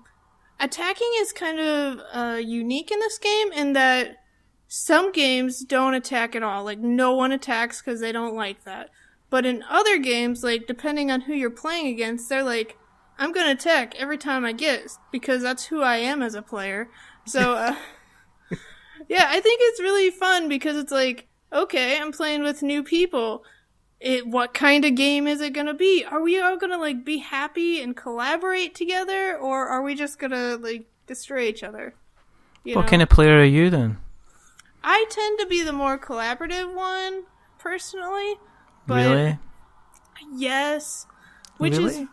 attacking is kind of unique in this game in that some games don't attack at all. Like, no one attacks because they don't like that. But in other games, like, depending on who you're playing against, they're like, I'm going to attack every time I get, because that's who I am as a player. So, yeah, I think it's really fun because it's like, okay, I'm playing with new people. What kind of game is it going to be? Are we all going to, like, be happy and collaborate together, or are we just going to, like, destroy each other? What kind of player are you, then? I tend to be the more collaborative one, personally. But really? Yes. Which really? is...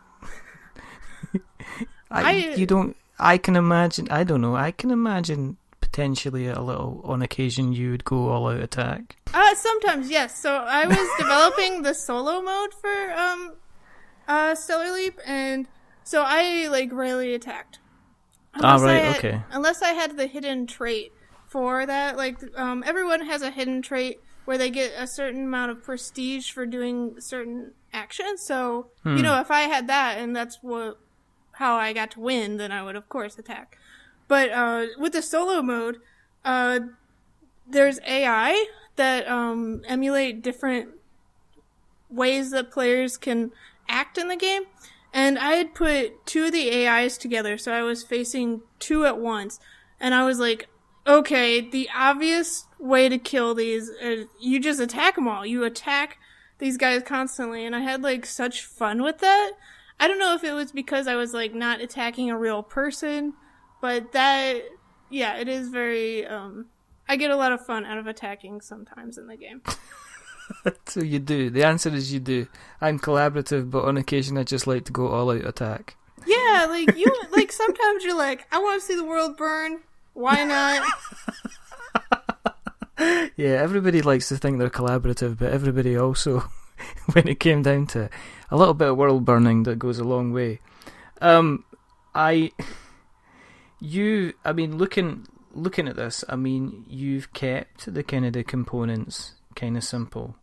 I can imagine potentially a little, on occasion, you would go all out attack. Sometimes, yes. So I was developing the solo mode for Stellar Leap, and so I, like, rarely attacked. Unless I had the hidden trait for that. Like, everyone has a hidden trait where they get a certain amount of prestige for doing certain actions. So, if I had that and that's how I got to win, then I would, of course, attack. But with the solo mode, there's AI that emulate different ways that players can act in the game. And I had put 2 of the AIs together, so I was facing 2 at once. And I was like, okay, the obvious way to kill these is you just attack them all. You attack these guys constantly, and I had, like, such fun with that. I don't know if it was because I was, like, not attacking a real person, but that, yeah, it is very, I get a lot of fun out of attacking sometimes in the game. So you do. The answer is you do. I'm collaborative, but on occasion I just like to go all out attack. Yeah, like, like, sometimes you're like, I want to see the world burn. Why not? Yeah, everybody likes to think they're collaborative, but everybody also when it came down to a little bit of world burning that goes a long way. I mean, looking at this, I mean, you've kept the kind of the components kind of simple.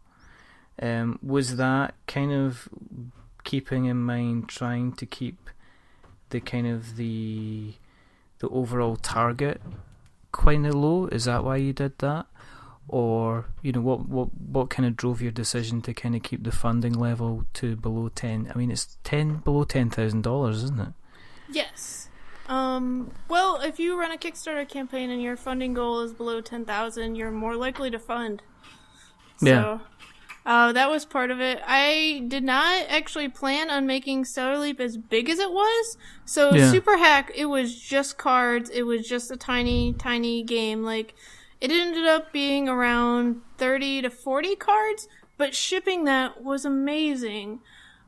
Was that kind of keeping in mind trying to keep the kind of the overall target quite low? Is that why you did that? Or, you know, what kind of drove your decision to kind of keep the funding level to below 10? I mean, it's below $10,000, isn't it? Yes. Well, if you run a Kickstarter campaign and your funding goal is below 10,000, you're more likely to fund. So, that was part of it. I did not actually plan on making Stellar Leap as big as it was. So, Super Hack, it was just cards. It was just a tiny, tiny game. Like, it ended up being around 30 to 40 cards, but shipping that was amazing.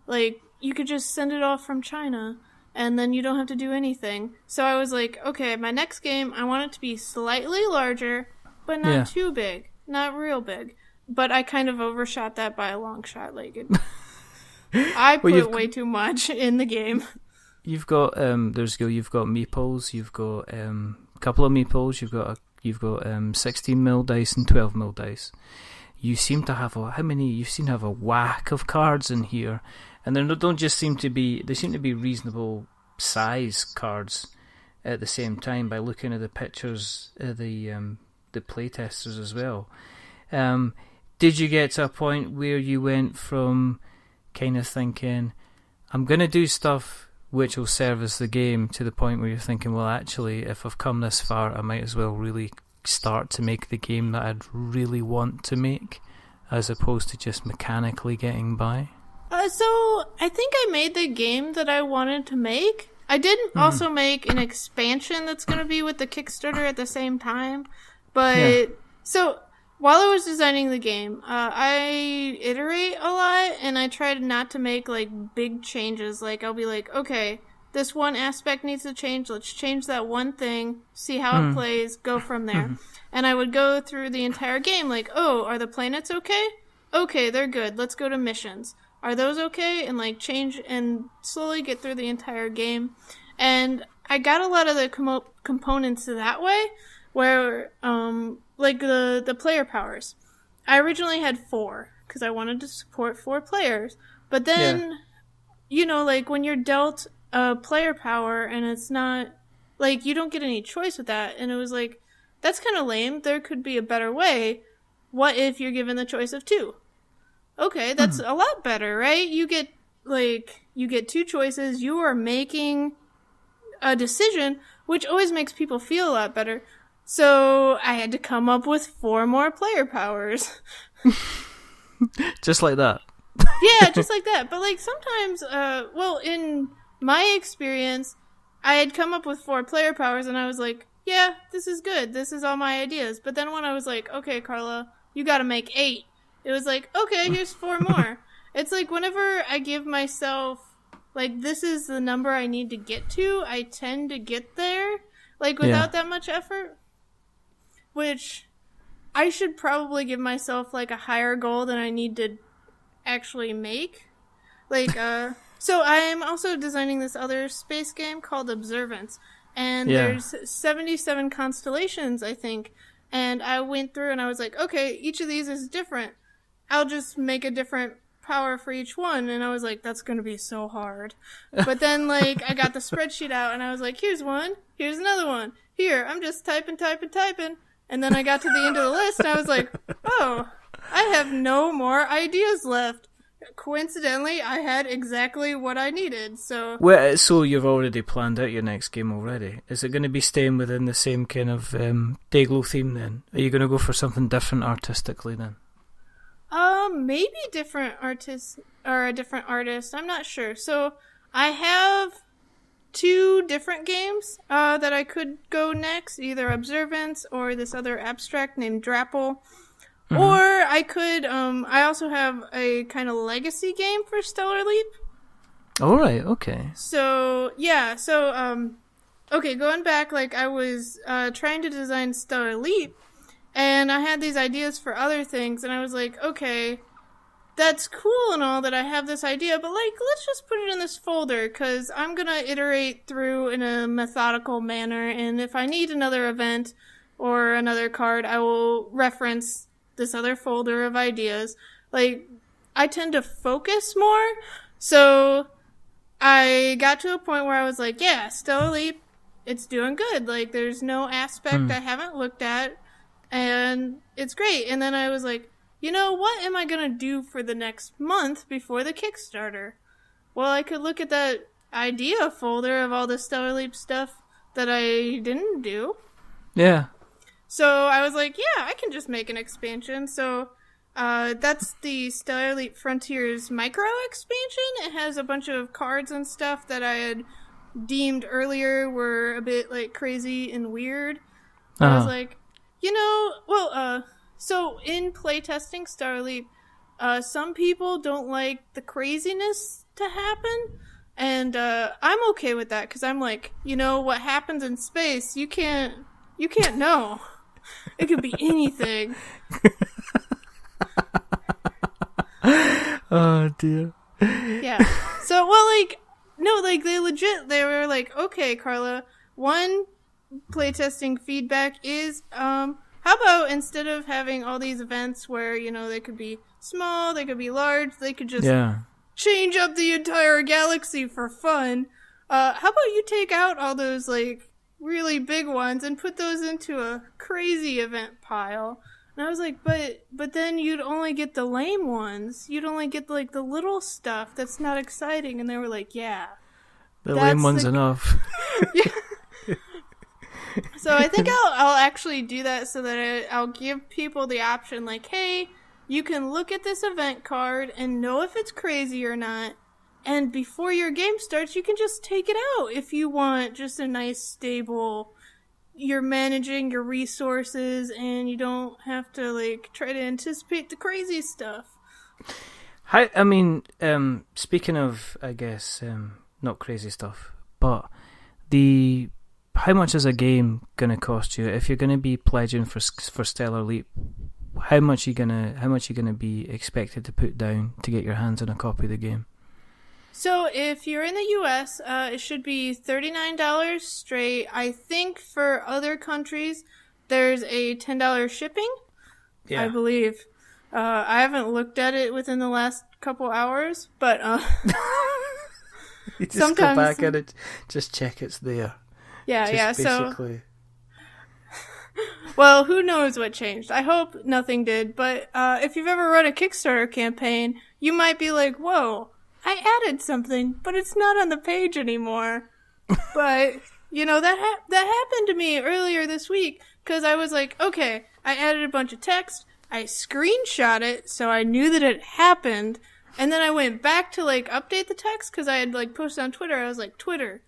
Like, you could just send it off from China, and then you don't have to do anything. So I was like, okay, my next game, I want it to be slightly larger, but not too big. Not real big. But I kind of overshot that by a long shot. Like, I put way too much in the game. You've got, you've got meeples, you've got a couple of meeples, you've got 16mm dice and 12mm dice. You seem to have you seem to have a whack of cards in here, and they seem to be reasonable size cards at the same time by looking at the pictures of the playtesters as well. Did you get to a point where you went from kind of thinking, I'm going to do stuff which will service the game, to the point where you're thinking, well, actually, if I've come this far, I might as well really start to make the game that I'd really want to make, as opposed to just mechanically getting by? So, I think I made the game that I wanted to make. I did also make an expansion that's going to be with the Kickstarter at the same time. But, so, while I was designing the game, I iterate a lot, and I tried not to make, like, big changes. Like, I'll be like, okay, this one aspect needs to change. Let's change that one thing, see how it plays, go from there. And I would go through the entire game, like, oh, are the planets okay? Okay, they're good. Let's go to missions. Are those okay? And, like, change and slowly get through the entire game. And I got a lot of the components that way, where, like, the player powers. I originally had 4, because I wanted to support 4 players. But then, you know, like, when you're dealt a player power, and it's not, like, you don't get any choice with that. And it was like, that's kind of lame. There could be a better way. What if you're given the choice of 2? Okay, that's a lot better, right? You get 2 choices. You are making a decision, which always makes people feel a lot better. So I had to come up with 4 more player powers. Just like that. Yeah, just like that. But, like, sometimes, well, in my experience, I had come up with 4 player powers, and I was like, yeah, this is good. This is all my ideas. But then when I was like, okay, Carla, you gotta make 8. It was like, okay, here's 4 more. It's like, whenever I give myself, like, this is the number I need to get to, I tend to get there, like, without that much effort. Which, I should probably give myself, like, a higher goal than I need to actually make. Like, so I'm also designing this other space game called Observance. And there's 77 constellations, I think. And I went through and I was like, okay, each of these is different. I'll just make a different power for each one. And I was like, that's going to be so hard. But then, like, I got the spreadsheet out and I was like, here's one. Here's another one. Here, I'm just typing. And then I got to the end of the list and I was like, oh, I have no more ideas left. Coincidentally, I had exactly what I needed, so... Well, so you've already planned out your next game already. Is it going to be staying within the same kind of Dayglow theme then? Are you going to go for something different artistically then? Maybe different artists, or a different artist, I'm not sure. So, I have 2 different games that I could go next, either Observance or this other abstract named Drapple. Or I could, I also have a kind of legacy game for Stellar Leap. Alright, okay. So, yeah, okay, going back, like, I was trying to design Stellar Leap, and I had these ideas for other things, and I was like, okay, that's cool and all that I have this idea, but like, let's just put it in this folder because I'm going to iterate through in a methodical manner. And if I need another event or another card, I will reference this other folder of ideas. Like, I tend to focus more. So I got to a point where I was like, yeah, Stellar Leap, it's doing good. Like, there's no aspect I haven't looked at, and it's great. And then I was like, you know, what am I going to do for the next month before the Kickstarter? Well, I could look at that idea folder of all the Stellar Leap stuff that I didn't do. Yeah. So I was like, yeah, I can just make an expansion. So that's the Stellar Leap Frontiers micro expansion. It has a bunch of cards and stuff that I had deemed earlier were a bit like crazy and weird. I was like, you know, well, so in playtesting Stellar Leap, some people don't like the craziness to happen, and I'm okay with that because I'm like, you know, what happens in space, you can't know. It could be anything. Oh dear. Yeah. So, well, like, no, like, they were like, okay, Carla, one playtesting feedback is, how about instead of having all these events where, you know, they could be small, they could be large, they could just change up the entire galaxy for fun. How about you take out all those, like, really big ones and put those into a crazy event pile? And I was like, but then you'd only get the lame ones. You'd only get, like, the little stuff that's not exciting. And they were like, yeah. The lame one's enough. Yeah. So I think I'll actually do that so that I'll give people the option, like, hey, you can look at this event card and know if it's crazy or not. And before your game starts, you can just take it out if you want just a nice, stable... You're managing your resources, and you don't have to, like, try to anticipate the crazy stuff. I mean, speaking of, I guess, not crazy stuff, but how much is a game gonna cost you if you're gonna be pledging for Stellar Leap? How much you gonna be expected to put down to get your hands on a copy of the game? So if you're in the U.S., it should be $39 straight. I think for other countries, there's a $10 shipping, I believe. I haven't looked at it within the last couple hours, but you just sometimes go back and just check it's there. Yeah, basically. So... Well, who knows what changed? I hope nothing did, but if you've ever run a Kickstarter campaign, you might be like, whoa, I added something, but it's not on the page anymore. But, you know, that happened to me earlier this week, because I was like, okay, I added a bunch of text, I screenshot it, so I knew that it happened, and then I went back to, like, update the text, because I had, like, posted on Twitter. I was like, Twitter,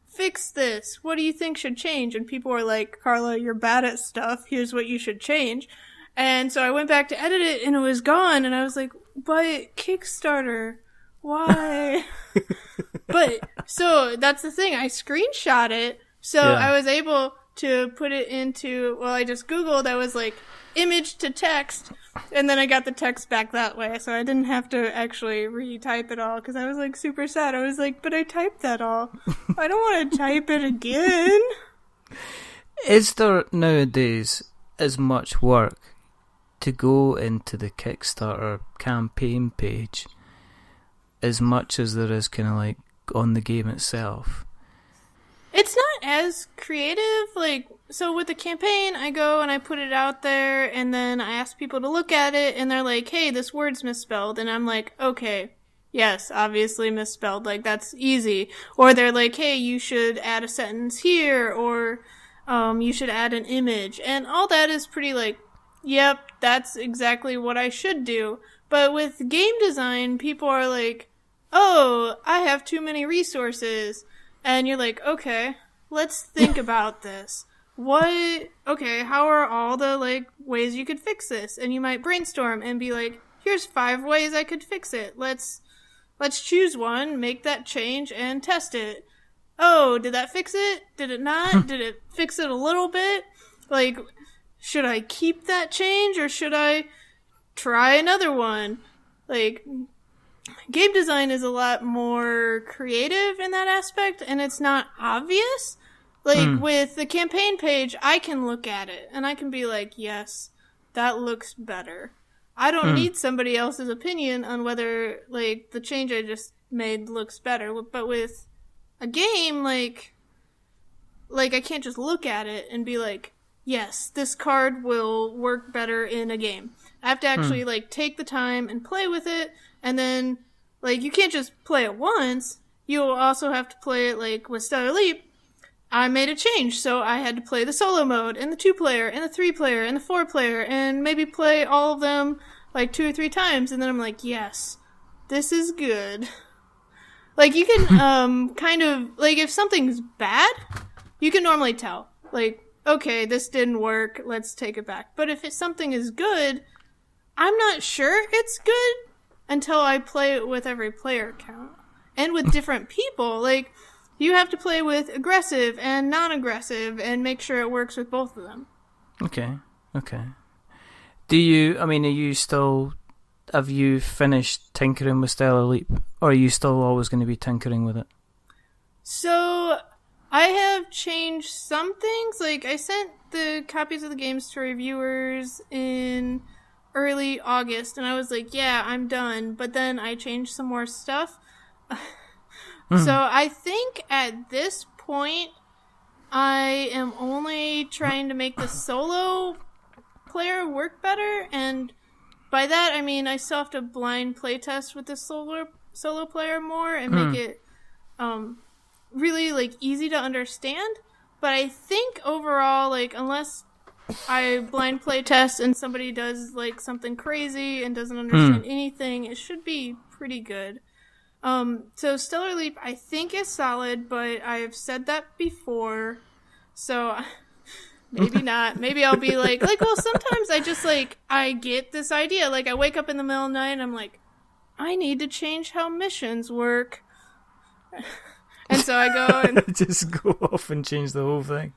fix this. What do you think should change? And people were like, Carla, you're bad at stuff. Here's what you should change. And so I went back to edit it, and it was gone, and I was like, but Kickstarter... Why? But, so, that's the thing. I screenshot it, so I was able to put it into, well, I just Googled, I was like, image to text, and then I got the text back that way, so I didn't have to actually retype it all, because I was, like, super sad. I was like, but I typed that all. I don't want to type it again. Is there, nowadays, as much work to go into the Kickstarter campaign page as much as there is kind of like on the game itself? It's not as creative. Like, so with the campaign, I go and I put it out there, and then I ask people to look at it, and they're like, hey, this word's misspelled. And I'm like, okay, yes, obviously misspelled. Like, that's easy. Or they're like, hey, you should add a sentence here, or you should add an image. And all that is pretty like, yep, that's exactly what I should do. But with game design, people are like, oh, I have too many resources. And you're like, okay, let's think about this. How are all the, like, ways you could fix this? And you might brainstorm and be like, here's 5 ways I could fix it. Let's choose one, make that change, and test it. Oh, did that fix it? Did it not? Did it fix it a little bit? Like, should I keep that change, or should I try another one? like, game design is a lot more creative in that aspect, and it's not obvious. Like, with the campaign page, I can look at it, and I can be like, yes, that looks better. I don't need somebody else's opinion on whether, like, the change I just made looks better. But with a game, like I can't just look at it and be like, yes, this card will work better in a game. I have to actually, like, take the time and play with it, and then, like, you can't just play it once. You also have to play it, like, with Stellar Leap. I made a change, so I had to play the solo mode, and the 2-player, and the 3-player, and the 4-player, and maybe play all of them, like, 2 or 3 times, and then I'm like, yes, this is good. Like, you can, kind of, like, if something's bad, you can normally tell. Like, okay, this didn't work, let's take it back. But if something is good, I'm not sure it's good until I play it with every player count. And with different people, like, you have to play with aggressive and non-aggressive and make sure it works with both of them. Okay. Do you, I mean, have you finished tinkering with Stellar Leap? Or are you still always going to be tinkering with it? So, I have changed some things. Like, I sent the copies of the games to reviewers in early August, and I was like, yeah, I'm done. But then I changed some more stuff. So I think at this point, I am only trying to make the solo player work better, and by that I mean I still have to blind playtest with the solo player more and make it really, like, easy to understand. But I think overall, like, unless I blind playtest and somebody does, like, something crazy and doesn't understand anything, it should be pretty good. So Stellar Leap, I think, is solid, but I've said that before, so maybe not. Maybe I'll be like, well, sometimes I just, like, I get this idea. Like, I wake up in the middle of the night and I'm like, I need to change how missions work. And so I go and just go off and change the whole thing.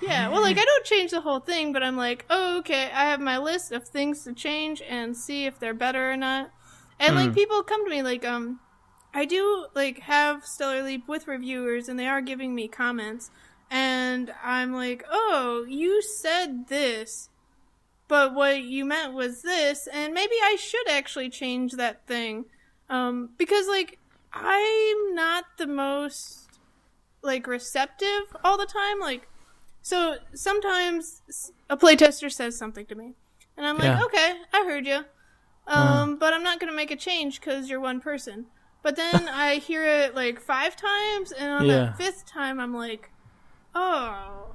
Yeah, well, like, I don't change the whole thing, but I'm like, oh, okay, I have my list of things to change and see if they're better or not. And, like, people come to me, like, I do, like, have Stellar Leap with reviewers, and they are giving me comments, and I'm like, oh, you said this, but what you meant was this, and maybe I should actually change that thing, because, like, I'm not the most, like, receptive all the time, like, so sometimes a playtester says something to me, and I'm like, okay, I heard you, but I'm not gonna make a change because you're one person. But then I hear it, like, 5 times, and on that 5th time, I'm like, oh,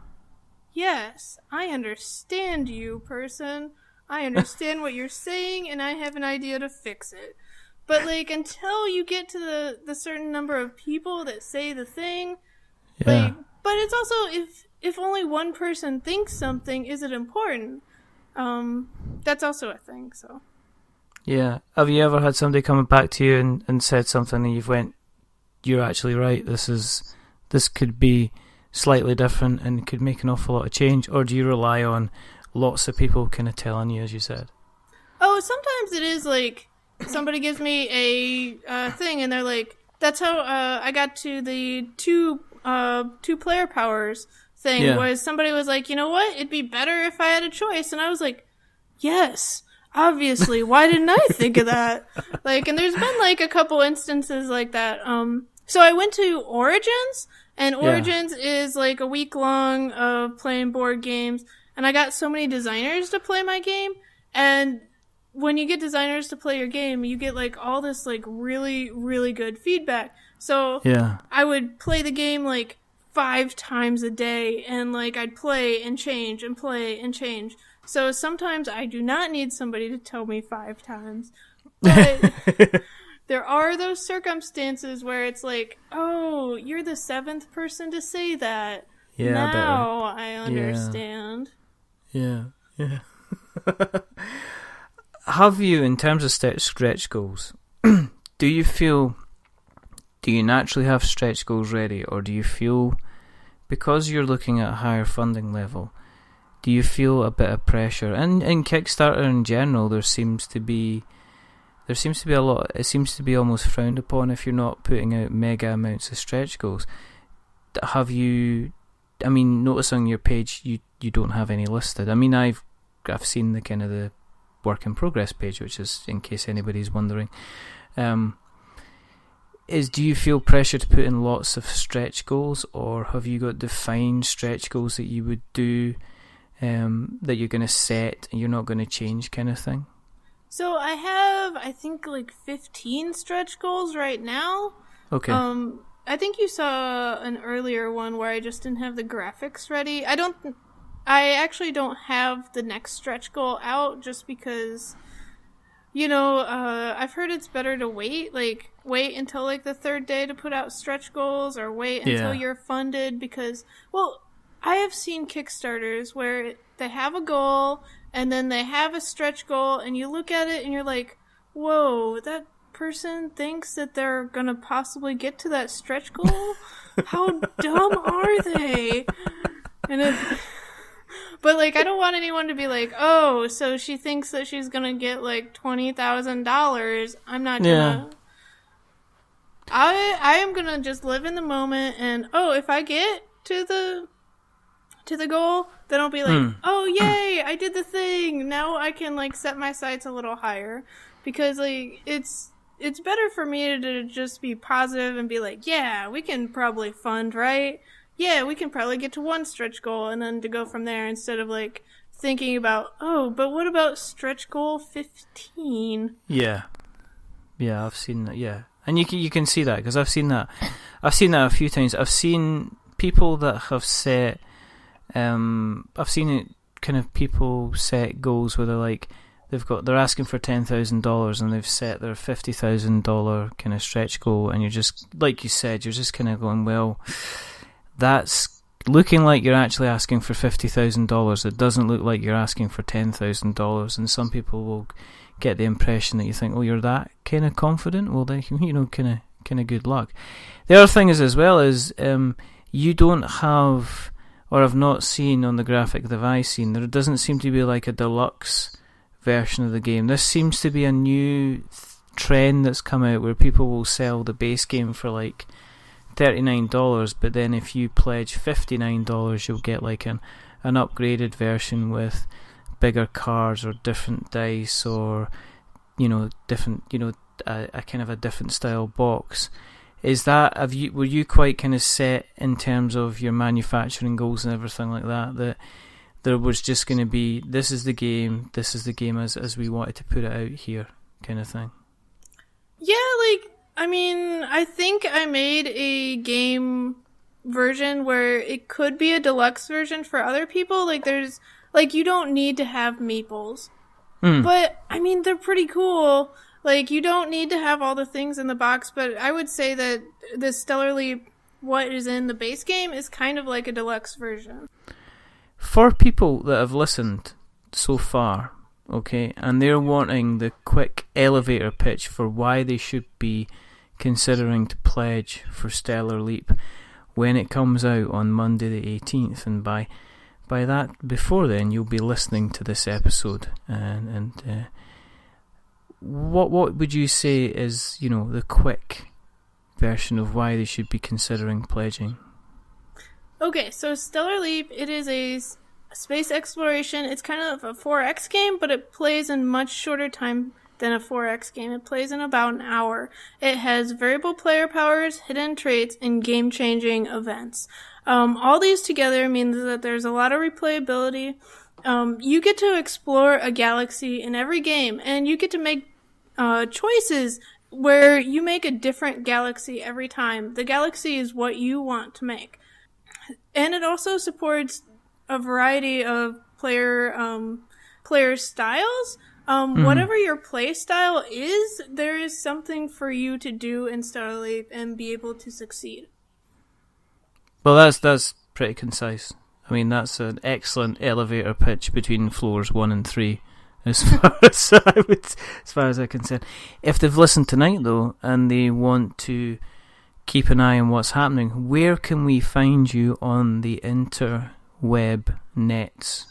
yes, I understand you, person. I understand what you're saying, and I have an idea to fix it. But, like, until you get to the certain number of people that say the thing, like, but it's also, if only one person thinks something, is it important? That's also a thing, so. Yeah. Have you ever had somebody coming back to you and said something and you've went, you're actually right, this could be slightly different and could make an awful lot of change? Or do you rely on lots of people kind of telling you, as you said? Oh, sometimes it is like, somebody gives me a thing and they're like, that's how I got to the two player powers thing, was somebody was like, you know what, it'd be better if I had a choice. And I was like, yes, obviously, why didn't I think of that? Like, and there's been, like, a couple instances like that. So I went to Origins, and Origins is, like, a week long of playing board games, and I got so many designers to play my game, and when you get designers to play your game, you get, like, all this, like, really, really good feedback. So I would play the game, like, 5 times a day, and, like, I'd play and change and play and change. So sometimes I do not need somebody to tell me 5 times. But there are those circumstances where it's like, oh, you're the 7th person to say that. Yeah, now I understand. Yeah. Have you, in terms of stretch goals, do you naturally have stretch goals ready, or do you feel, because you're looking at a higher funding level, do you feel a bit of pressure? And in Kickstarter in general, there seems to be there seems to be a lot. It seems to be almost frowned upon if you're not putting out mega amounts of stretch goals. Have you? I mean, notice on your page you don't have any listed. I mean, I've seen the kind of the work in progress page, which is in case anybody's wondering. Do you feel pressure to put in lots of stretch goals, or have you got defined stretch goals that you would do, that you're going to set and you're not going to change, kind of thing? So I have, I think, like 15 stretch goals right now. Okay. I think you saw an earlier one where I just didn't have the graphics ready. I actually don't have the next stretch goal out just because, I've heard it's better to wait until like the third day to put out stretch goals, or wait until you're funded, because, well, I have seen Kickstarters where they have a goal and then they have a stretch goal and you look at it and you're like, whoa, that person thinks that they're gonna possibly get to that stretch goal? How dumb are they? But, like, I don't want anyone to be like, oh, so she thinks that she's gonna get, like, $20,000. I'm not gonna... I am gonna just live in the moment, and, if I get to the goal, then I'll be like, oh, yay, I did the thing! Now I can, like, set my sights a little higher. Because, like, it's better for me to just be positive and be like, yeah, we can probably fund, right? Yeah, we can probably get to one stretch goal and then to go from there, instead of like thinking about, but what about stretch goal 15? Yeah, I've seen that. Yeah, and you can see that, because I've seen that a few times. I've seen people that have set, I've seen it kind of people set goals where they're asking for $10,000 and they've set their $50,000 kind of stretch goal, and you're just, like you said, you're just kind of going, well, that's looking like you're actually asking for $50,000. It doesn't look like you're asking for $10,000, and some people will get the impression that you think, oh, you're that kind of confident. Well, then, kind of good luck. The other thing is, as well, is you don't have, or I've not seen on the graphic that I've seen, there doesn't seem to be like a deluxe version of the game. This seems to be a new trend that's come out, where people will sell the base game for like $39, but then if you pledge $59, you'll get like an upgraded version with bigger cards or different dice, or different, a kind of a different style box. Is that, were you quite kind of set in terms of your manufacturing goals and everything like that there was just going to be, this is the game as we wanted to put it out here, kind of thing? Yeah, I think I made a game version where it could be a deluxe version for other people. There's, you don't need to have meeples. But, they're pretty cool. You don't need to have all the things in the box, but I would say that the Stellar Leap, what is in the base game, is kind of like a deluxe version. For people that have listened so far, okay, and they're wanting the quick elevator pitch for why they should be considering to pledge for Stellar Leap when it comes out on Monday the 18th, and by that, before then, you'll be listening to this episode, and what would you say is, the quick version of why they should be considering pledging? Okay, so Stellar Leap, it is a space exploration. It's kind of a 4X game, but it plays in much shorter time than a 4X game. It plays in about an hour. It has variable player powers, hidden traits, and game-changing events. All these together means that there's a lot of replayability. You get to explore a galaxy in every game, and you get to make choices where you make a different galaxy every time. The galaxy is what you want to make. And it also supports a variety of player styles. Whatever your play style is, there is something for you to do in Stellar Leap and be able to succeed. Well, that's pretty concise. That's an excellent elevator pitch between floors 1 and 3, as far as I'm concerned. If they've listened tonight, though, and they want to keep an eye on what's happening, where can we find you on the interweb nets?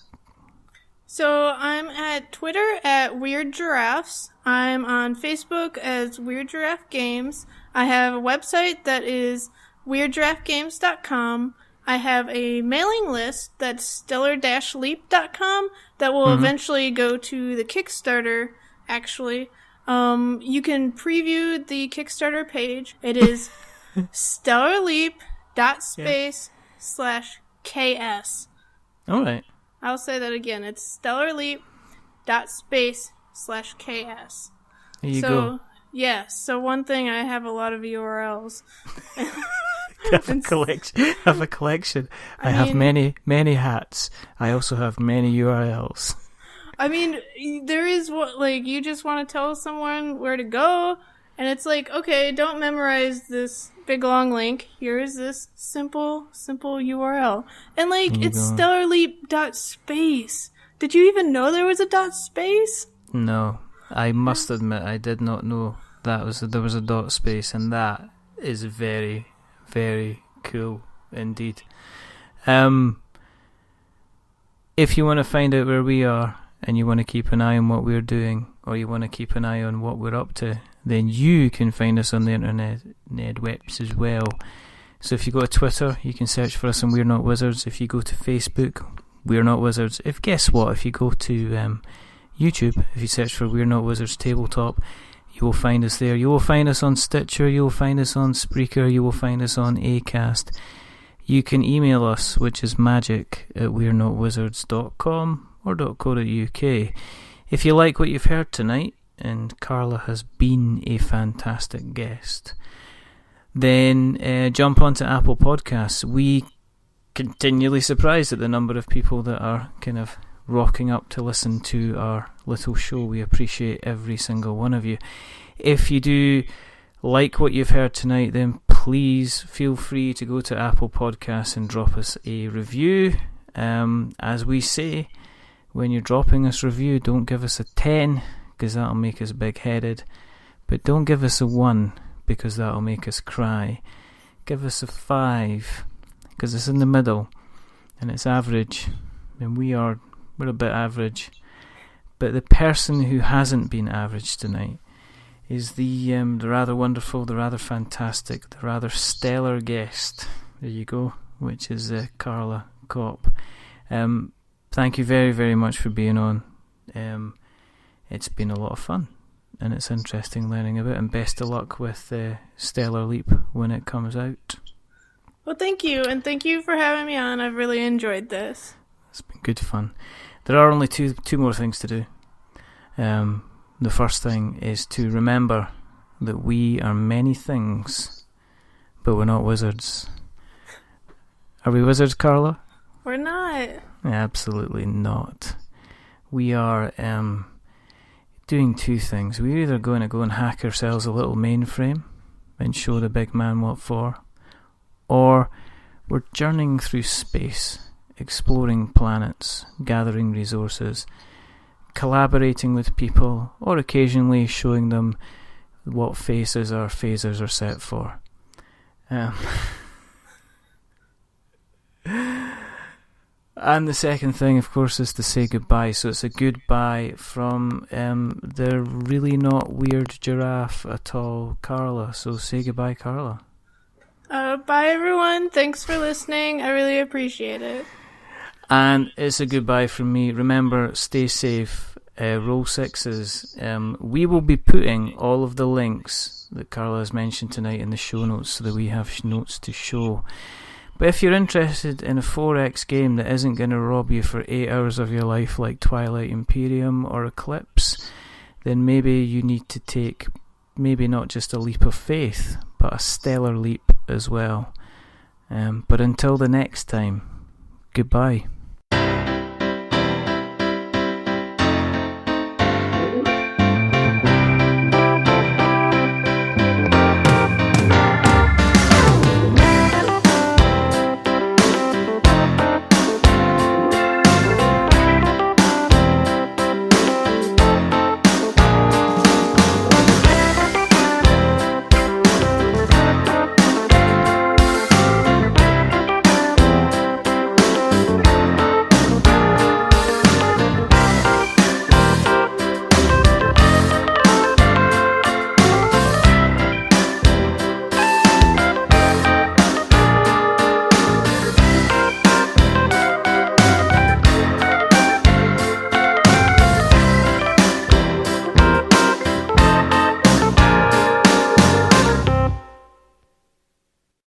So I'm at Twitter at Weird Giraffes. I'm on Facebook as Weird Giraffe Games. I have a website that is WeirdGiraffeGames.com. I have a mailing list that's stellar-leap.com that will eventually go to the Kickstarter, actually. You can preview the Kickstarter page. It is stellarleap.space/KS. All right. I'll say that again. It's stellarleap.space/KS. There you go. Yeah, so one thing, I have a lot of URLs. I have a collection. I have many hats. I also have many URLs. I mean, there is what, like, you just want to tell someone where to go, and it's like, okay, don't memorize this big long link. Here is this simple URL. And, like, it's stellarleap.space. Did you even know there was a .space? No. I must admit, I did not know there was a dot space, and that is very, very cool indeed. If you want to find out where we are, and you want to keep an eye on what we're doing, or you want to keep an eye on what we're up to, then you can find us on the internet webs as well. So if you go to Twitter, you can search for us on We're Not Wizards. If you go to Facebook, We're Not Wizards. If you go to YouTube, if you search for We're Not Wizards Tabletop, you will find us there. You will find us on Stitcher, you will find us on Spreaker, you will find us on Acast. You can email us, which is magic@we'renotwizards.com or .co.uk. If you like what you've heard tonight, and Carla has been a fantastic guest, then jump onto Apple Podcasts. We continually surprised at the number of people that are kind of rocking up to listen to our little show. We appreciate every single one of you. If you do like what you've heard tonight, then please feel free to go to Apple Podcasts and drop us a review. As we say, when you're dropping us a review, don't give us a 10 because that'll make us big-headed, but don't give us a 1 because that'll make us cry. Give us a 5 because it's in the middle and it's average, and we're a bit average. But the person who hasn't been average tonight is the rather wonderful, the rather fantastic, the rather stellar guest. There you go, which is Carla Kopp. Thank you very, very much for being on. It's been a lot of fun, and it's interesting learning about it, and best of luck with Stellar Leap when it comes out. Well, thank you, and thank you for having me on. I've really enjoyed this. It's been good fun. There are only two more things to do. The first thing is to remember that we are many things, but we're not wizards. Are we wizards, Carla? We're not. Absolutely not. We are doing two things. We're either going to go and hack ourselves a little mainframe and show the big man what for, or we're journeying through space, exploring planets, gathering resources, collaborating with people, or occasionally showing them what faces our phasers are set for. And the second thing, of course, is to say goodbye. So it's a goodbye from the really not weird giraffe at all, Carla. So say goodbye, Carla. Bye, everyone. Thanks for listening. I really appreciate it. And it's a goodbye from me. Remember, stay safe. Roll sixes. We will be putting all of the links that Carla has mentioned tonight in the show notes so that we have notes to show. But if you're interested in a 4X game that isn't going to rob you for 8 hours of your life like Twilight Imperium or Eclipse, then maybe you need to take maybe not just a leap of faith, but a stellar leap as well. But until the next time, goodbye.